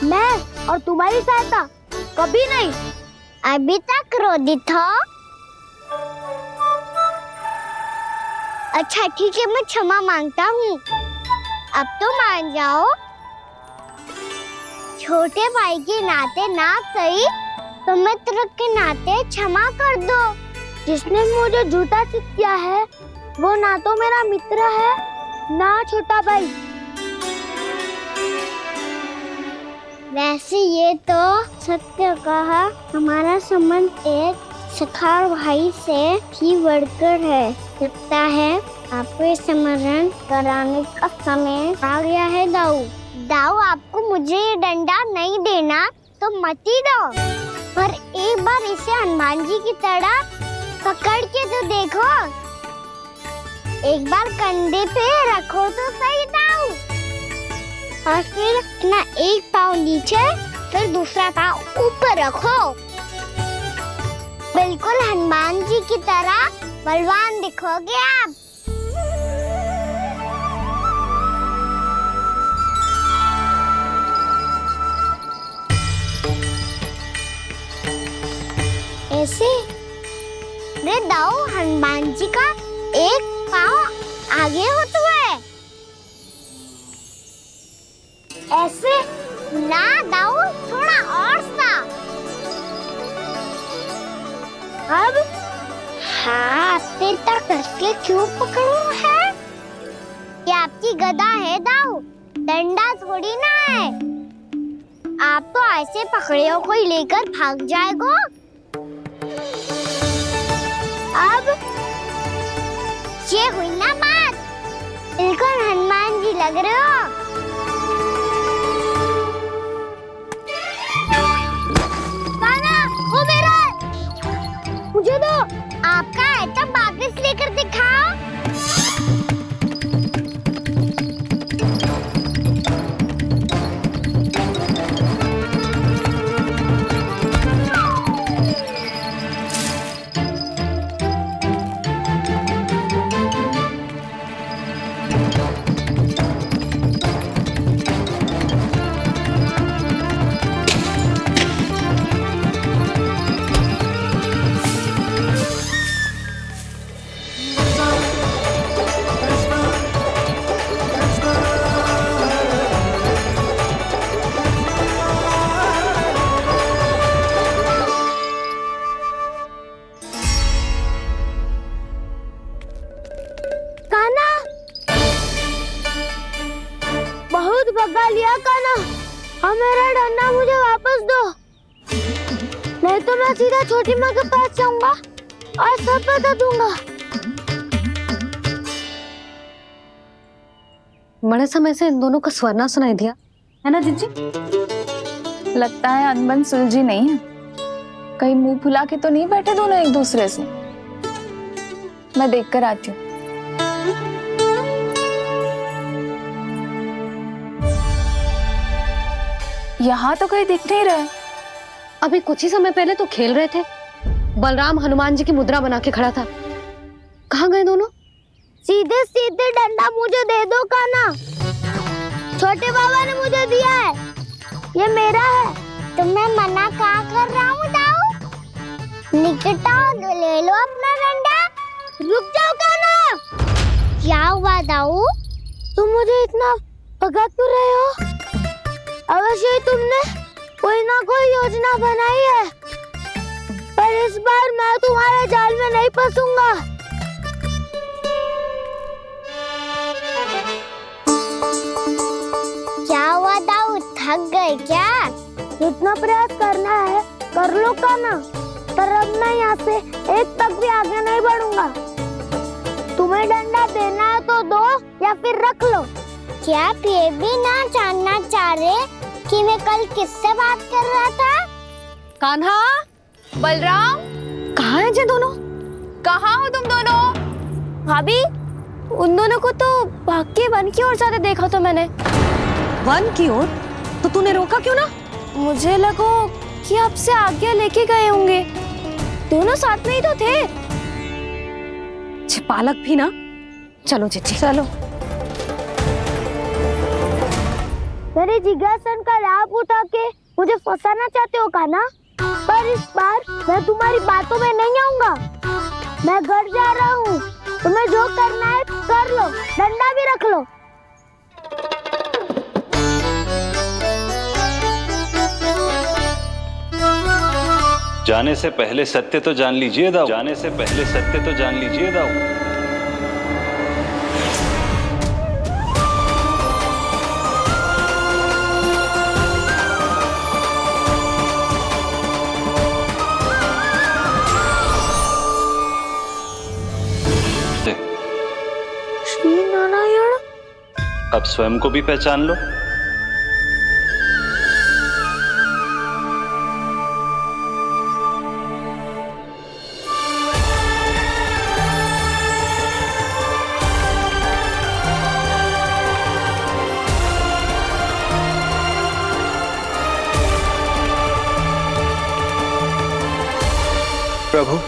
S2: मैं और तुम्हारी सहायता कभी नहीं। अभी तक क्रोधित हो? अच्छा ठीक है, मैं क्षमा मांगता हूँ। अब तो मान जाओ। छोटे भाई के नाते ना सही तो मित्र के नाते क्षमा कर दो। जिसने मुझे झूठा सिद्ध किया है वो ना तो मेरा मित्र है ना छोटा भाई। वैसे ये तो सत्य कहा, हमारा संबंध एक सखार भाई से भी बढ़कर है। लगता है आपको स्मरण कराने का समय आ गया है दाऊ। दाऊ, आपको मुझे ये डंडा नहीं देना तो मत ही दो, पर एक बार इसे हनुमान जी की तरह पकड़ के तो देखो। एक बार कंधे पे रखो तो सही दाऊ, और फिर अपना एक पाँव नीचे फिर दूसरा पाँव ऊपर रखो। बिल्कुल हनुमान जी की तरह बलवान दिखोगे आप। ऐसे? रे दाऊ, हनुमान जी का एक पाँव आगे होता है। ऐसे ना दाऊ, थोड़ा और सा। अब हाथ पे तक कसके क्यों पकड़ू है? ये आपकी गदा है दाऊ, डंडा थोड़ी ना है। आप तो ऐसे पकड़े हो कोई लेकर भाग जाएगा। अब ये हुई ना बात, बिल्कुल हनुमान जी लग रहे हो। कान्हा, वो मेरा, मुझे दो। आपका आइटम वापस लेकर दिखाओ। बहुत भगा लिया कान्हा, अब मेरा डंडा मुझे वापस दो, नहीं तो मैं सीधा छोटी माँ के पास जाऊंगा और सब बता दूंगा।
S6: बड़े समय से इन दोनों का स्वर ना सुनाई दिया, है ना जीजी?
S5: लगता है अनबन सुलझी नहीं है। कहीं मुंह फुला के तो नहीं बैठे दोनों एक दूसरे से। मैं देख कर आती हूँ। यहाँ तो कहीं दिख नहीं रहा।
S6: अभी कुछ ही समय पहले तो खेल रहे थे। बलराम हनुमान जी की मुद्रा बना के खड़ा था। कहाँ गए दोनों?
S2: सीधे सीधे डंडा मुझे दे दो कान्हा, छोटे बाबा ने मुझे दिया है, ये मेरा है। तो मैं मना कहाँ कर रहा हूँ दाऊ? निकट आओ, ले लो अपना डंडा। रुक जाओ कान्हा। क्या हुआ दाऊ, तुम मुझे इतना भगा क्यों रहे हो? अवश्य ही तुमने कोई ना कोई योजना बनाई है, पर इस बार मैं तुम्हारे जाल में नहीं फंसूंगा। क्या हुआ दाऊ, थक गए क्या? जितना प्रयास करना है कर लो कान्हा, पर अब मैं यहाँ से एक तक भी आगे नहीं बढ़ूंगा। तुम्हें डंडा देना है तो दो या फिर रख लो। क्या आप ये भी ना जानना चाह रहे कि मैं कल किससे बात कर रहा था?
S6: कान्हा,
S5: बलराम,
S6: कहाँ हैं ये दोनों?
S5: कहाँ हो तुम दोनों?
S2: भाभी, उन दोनों को तो भाग के वन की ओर जाते देखा तो मैंने।
S6: वन की ओर? तो तूने रोका क्यों ना?
S2: मुझे लगा कि आपसे आज्ञा लेके गए होंगे, दोनों साथ में ही तो थे।
S6: छिपालक भी ना। चलो जीजी,
S2: चलो। मेरे जिज्ञासन का लाभ उठा के मुझे फंसाना चाहते हो कान्हा, पर इस बार मैं तुम्हारी बातों में नहीं आऊंगा। मैं घर जा रहा हूँ, तुम्हें जो करना है कर लो, डंडा भी रख लो।
S19: जाने से पहले सत्य तो जान लीजिए दाऊ, जाने से पहले सत्य तो जान लीजिए दाऊ।
S2: श्री नारायण।
S19: अब स्वयं को भी पहचान लो।
S20: प्रभु,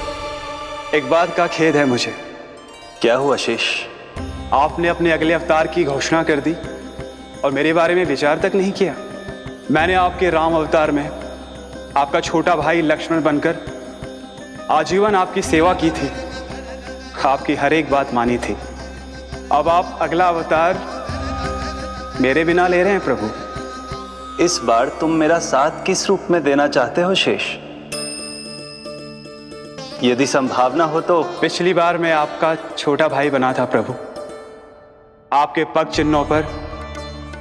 S20: एक बात का खेद है मुझे।
S19: क्या हुआ शेष?
S20: आपने अपने अगले अवतार की घोषणा कर दी और मेरे बारे में विचार तक नहीं किया। मैंने आपके राम अवतार में आपका छोटा भाई लक्ष्मण बनकर आजीवन आपकी सेवा की थी, आपकी हर एक बात मानी थी। अब आप अगला अवतार मेरे बिना ले रहे हैं प्रभु।
S19: इस बार तुम मेरा साथ किस रूप में देना चाहते हो शेष? यदि संभावना हो तो।
S20: पिछली बार मैं आपका छोटा भाई बना था प्रभु, आपके पग चिन्हों पर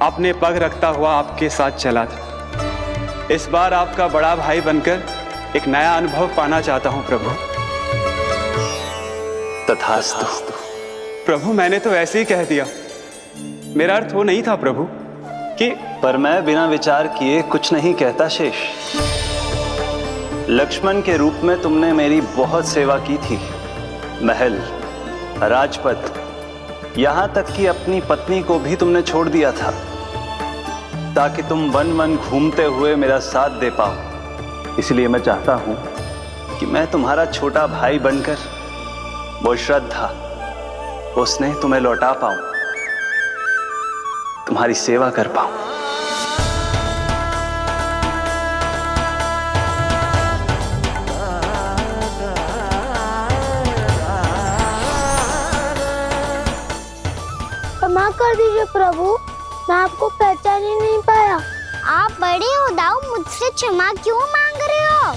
S20: अपने पग रखता हुआ आपके साथ चला था। इस बार आपका बड़ा भाई बनकर एक नया अनुभव पाना चाहता हूं प्रभु।
S19: तथास्तु।
S20: प्रभु मैंने तो ऐसे ही कह दिया, मेरा अर्थ वो नहीं था प्रभु कि।
S19: पर मैं बिना विचार किए कुछ नहीं कहता शेष। लक्ष्मण के रूप में तुमने मेरी बहुत सेवा की थी। महल, राजपद, यहां तक कि अपनी पत्नी को भी तुमने छोड़ दिया था ताकि तुम वन वन घूमते हुए मेरा साथ दे पाओ। इसलिए मैं चाहता हूं कि मैं तुम्हारा छोटा भाई बनकर वो श्रद्धा, वो स्नेह तुम्हें लौटा पाऊं, तुम्हारी सेवा कर पाऊं।
S2: क्षमा कर दीजिए प्रभु, मैं आपको पहचान ही नहीं पाया। आप बड़े हो दाऊ, मुझसे क्षमा क्यों मांग रहे हो?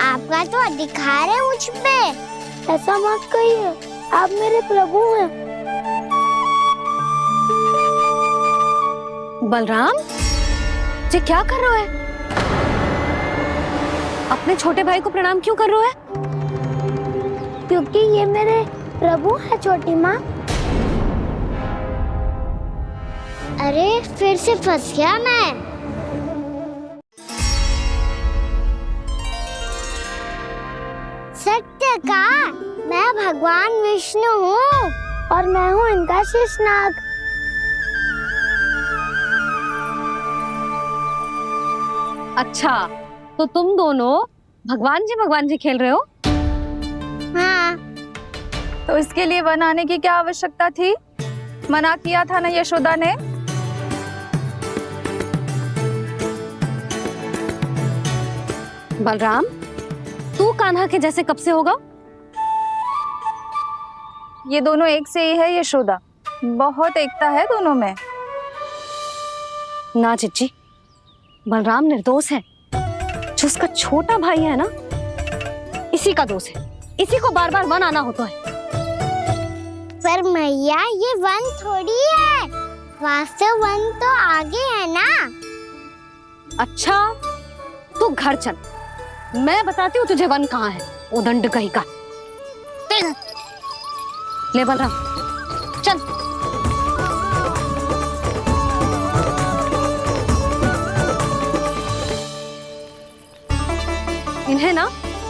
S2: आपका तो अधिकार है मुझ पे। ऐसा मत कहिए, आप मेरे प्रभु हैं।
S6: बलराम, ये क्या कर रहे हो? अपने छोटे भाई को प्रणाम क्यों कर रहे हो?
S2: क्योंकि ये मेरे प्रभु है छोटी माँ। अरे फिर से फंस गया मैं। सत्य का, मैं भगवान विष्णु हूँ और मैं हूँ इनका शेषनाग।
S6: अच्छा, तो तुम दोनों भगवान जी खेल रहे हो?
S2: हाँ।
S5: तो इसके लिए वन आने की क्या आवश्यकता थी? मना किया था ना यशोदा ने।
S6: बलराम, तू कान्हा के जैसे कब से होगा?
S5: ये दोनों एक से ही है यशोदा, बहुत एकता है दोनों में।
S6: ना चिच्ची, बलराम निर्दोष है। जो उसका छोटा भाई है ना, इसी का दोष है। इसी को बार बार वन आना होता है।
S2: पर मैया, ये वन थोड़ी है, वास्तव वन तो आगे है ना।
S6: अच्छा, तू घर चल, मैं बताती हूँ तुझे वन कहाँ है। उदंड कहीं का। ले बलराम, चल। इन्हें ना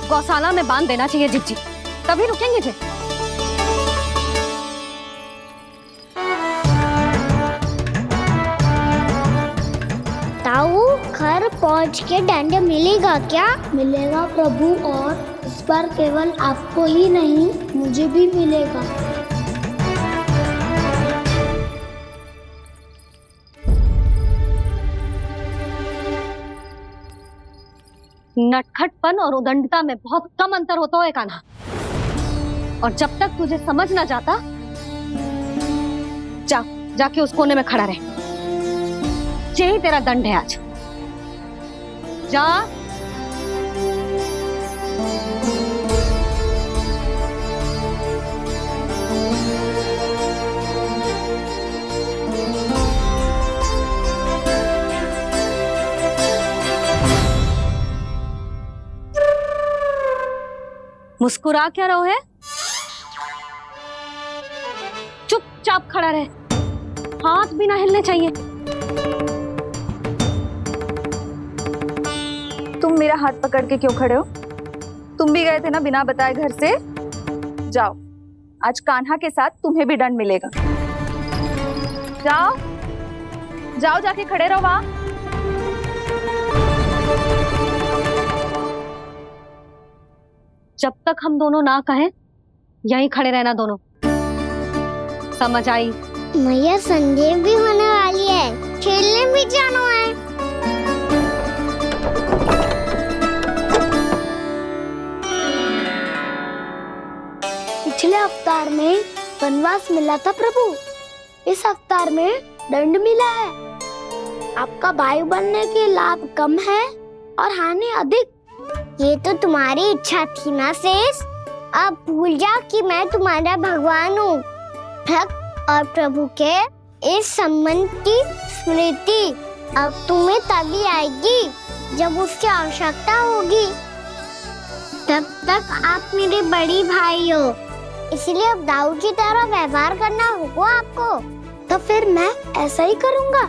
S6: गौशाला में बांध देना चाहिए जिज्जी, तभी रुकेंगे जे।
S2: ताऊ, घर पहुंच के दंड मिलेगा क्या? मिलेगा प्रभु, और इस बार केवल आपको ही नहीं, मुझे भी मिलेगा।
S6: नटखटपन और उदंडता में बहुत कम अंतर होता है कान्हा, और जब तक तुझे समझ ना जाता, जाके उस कोने में खड़ा रहे। यही तेरा दंड है आज। जा। मुस्कुरा क्या रहो है? चुपचाप खड़ा रहे, हाथ भी ना हिलने चाहिए।
S5: तुम मेरा हाथ पकड़ के क्यों खड़े हो? तुम भी गए थे ना बिना बताए घर से। जाओ, आज कान्हा के साथ तुम्हें भी दंड मिलेगा। जाओ जाओ, जाके खड़े रहो वहां।
S6: जब तक हम दोनों ना कहें, यहीं खड़े रहना दोनों। समझ आई?
S2: मैया, संध्या भी होने वाली है, खेलने भी जाना है। पिछले अवतार में वनवास मिला था प्रभु, इस अवतार में दंड मिला है। आपका भाई बनने के लाभ कम है और हानि अधिक। ये तो तुम्हारी इच्छा थी ना शेष। अब भूल जाओ कि मैं तुम्हारा भगवान हूँ। भक्त और प्रभु के इस संबंध की स्मृति अब तुम्हें तभी आएगी जब उसकी आवश्यकता होगी। तब तक आप मेरे बड़ी भाई हो, इसलिए अब दाऊद की तरह व्यवहार करना होगा आपको। तो फिर मैं ऐसा ही करूँगा,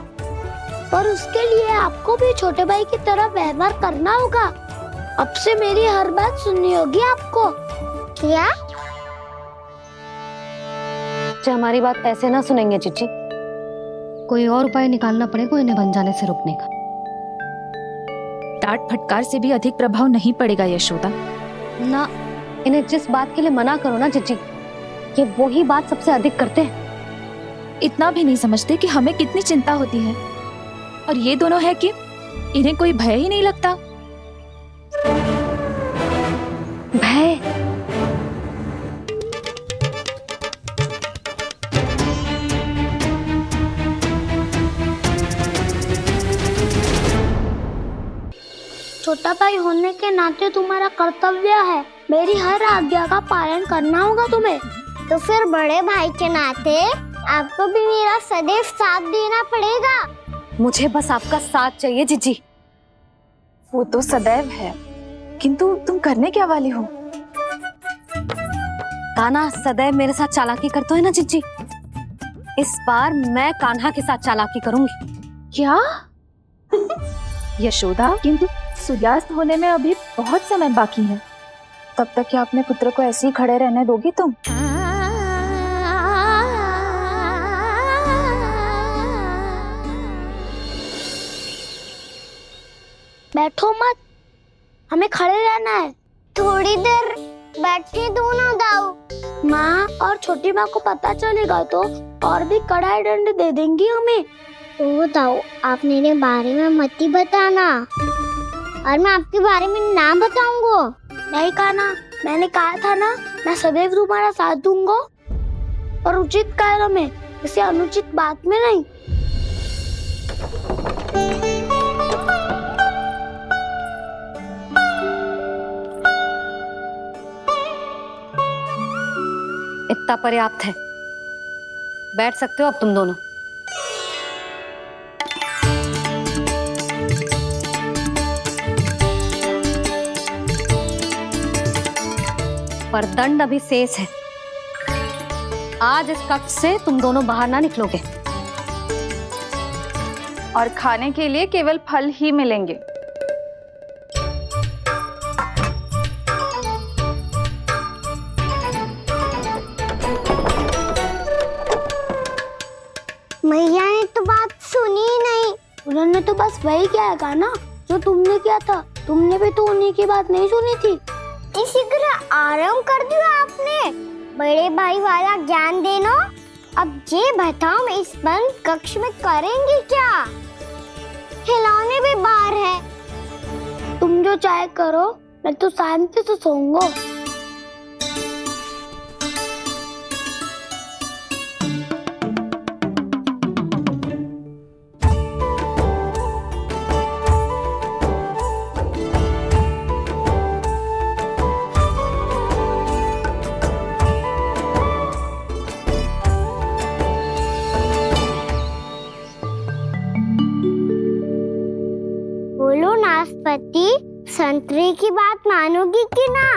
S2: पर उसके लिए आपको भी छोटे भाई की तरह व्यवहार करना होगा। अब से मेरी हर बात सुननी होगी आपको। क्या?
S1: हमारी बात ऐसे ना सुनेंगे चिच्ची, कोई और उपाय निकालना पड़ेगा इन्हें बन जाने से रोकने का।
S17: डांट फटकार से भी अधिक प्रभाव नहीं पड़ेगा यशोदा।
S1: ना, इन्हें जिस बात के लिए मना करो ना चिच्ची, ये वो ही बात सबसे अधिक करते हैं।
S17: इतना भी नहीं समझते कि हमें कितनी चिंता होती है, और ये दोनों है कि इन्हें कोई भय ही नहीं लगता।
S1: भय?
S2: छोटा भाई होने के नाते तुम्हारा कर्तव्य है, मेरी हर आज्ञा का पालन करना होगा तुम्हें। तो फिर बड़े भाई के नाते आपको भी मेरा सदैव साथ देना पड़ेगा।
S6: मुझे बस आपका साथ चाहिए जीजी।
S5: वो तो सदैव है, किंतु तुम करने क्या वाली हो?
S6: कान्हा सदैव मेरे साथ चालाकी करते है ना जीजी, इस बार मैं कान्हा के साथ चालाकी करूंगी।
S5: क्या? यशोदा, किंतु सूर्यास्त होने में अभी बहुत समय बाकी है, तब तक क्या अपने पुत्र को ऐसे ही खड़े रहने दोगी तुम?
S2: बैठो मत, हमें खड़े रहना है। थोड़ी देर बैठे दो ना दाऊ। माँ और छोटी माँ को पता चलेगा तो और भी कड़ा दंड दे देंगी हमें। ओ दाऊ, आप मेरे बारे में मत ही बताना, और मैं आपके बारे में ना बताऊंगा। नहीं कान्हा, मैंने कहा था ना, मैं सदैव तुम्हारा साथ दूंगा, और उचित कार्य में, किसी अनुचित बात में नहीं।
S6: इतना पर्याप्त है, बैठ सकते हो अब तुम दोनों। पर दंड अभी शेष है। आज इस कक्ष से तुम दोनों बाहर ना निकलोगे,
S5: और खाने के लिए केवल फल ही मिलेंगे।
S2: मैया ने तो बात सुनी ही नहीं। उन्होंने तो बस वही किया ना जो तुमने किया था। तुमने भी तो उन्हीं की बात नहीं सुनी थी। इसी तरह आराम कर दिया आपने। बड़े भाई वाला ज्ञान देना। अब ये बताओ, मैं इस बंद कक्ष में करेंगे क्या? खिलौने भी बाहर है। तुम जो चाहे करो, मैं तो शांति से सोऊंगा। बोलो नाशपाती, संतरे की बात मानोगी कि ना?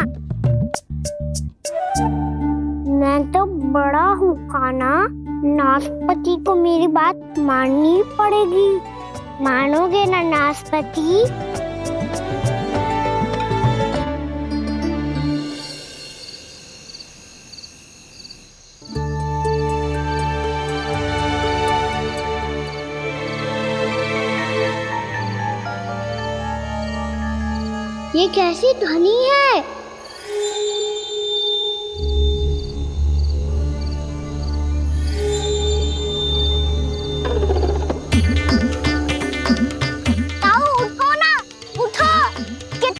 S2: मैं तो बड़ा हूँ कान्हा, नाशपाती को मेरी बात माननी पड़ेगी। मानोगे ना नाशपाती? ये कैसी ध्वनि है?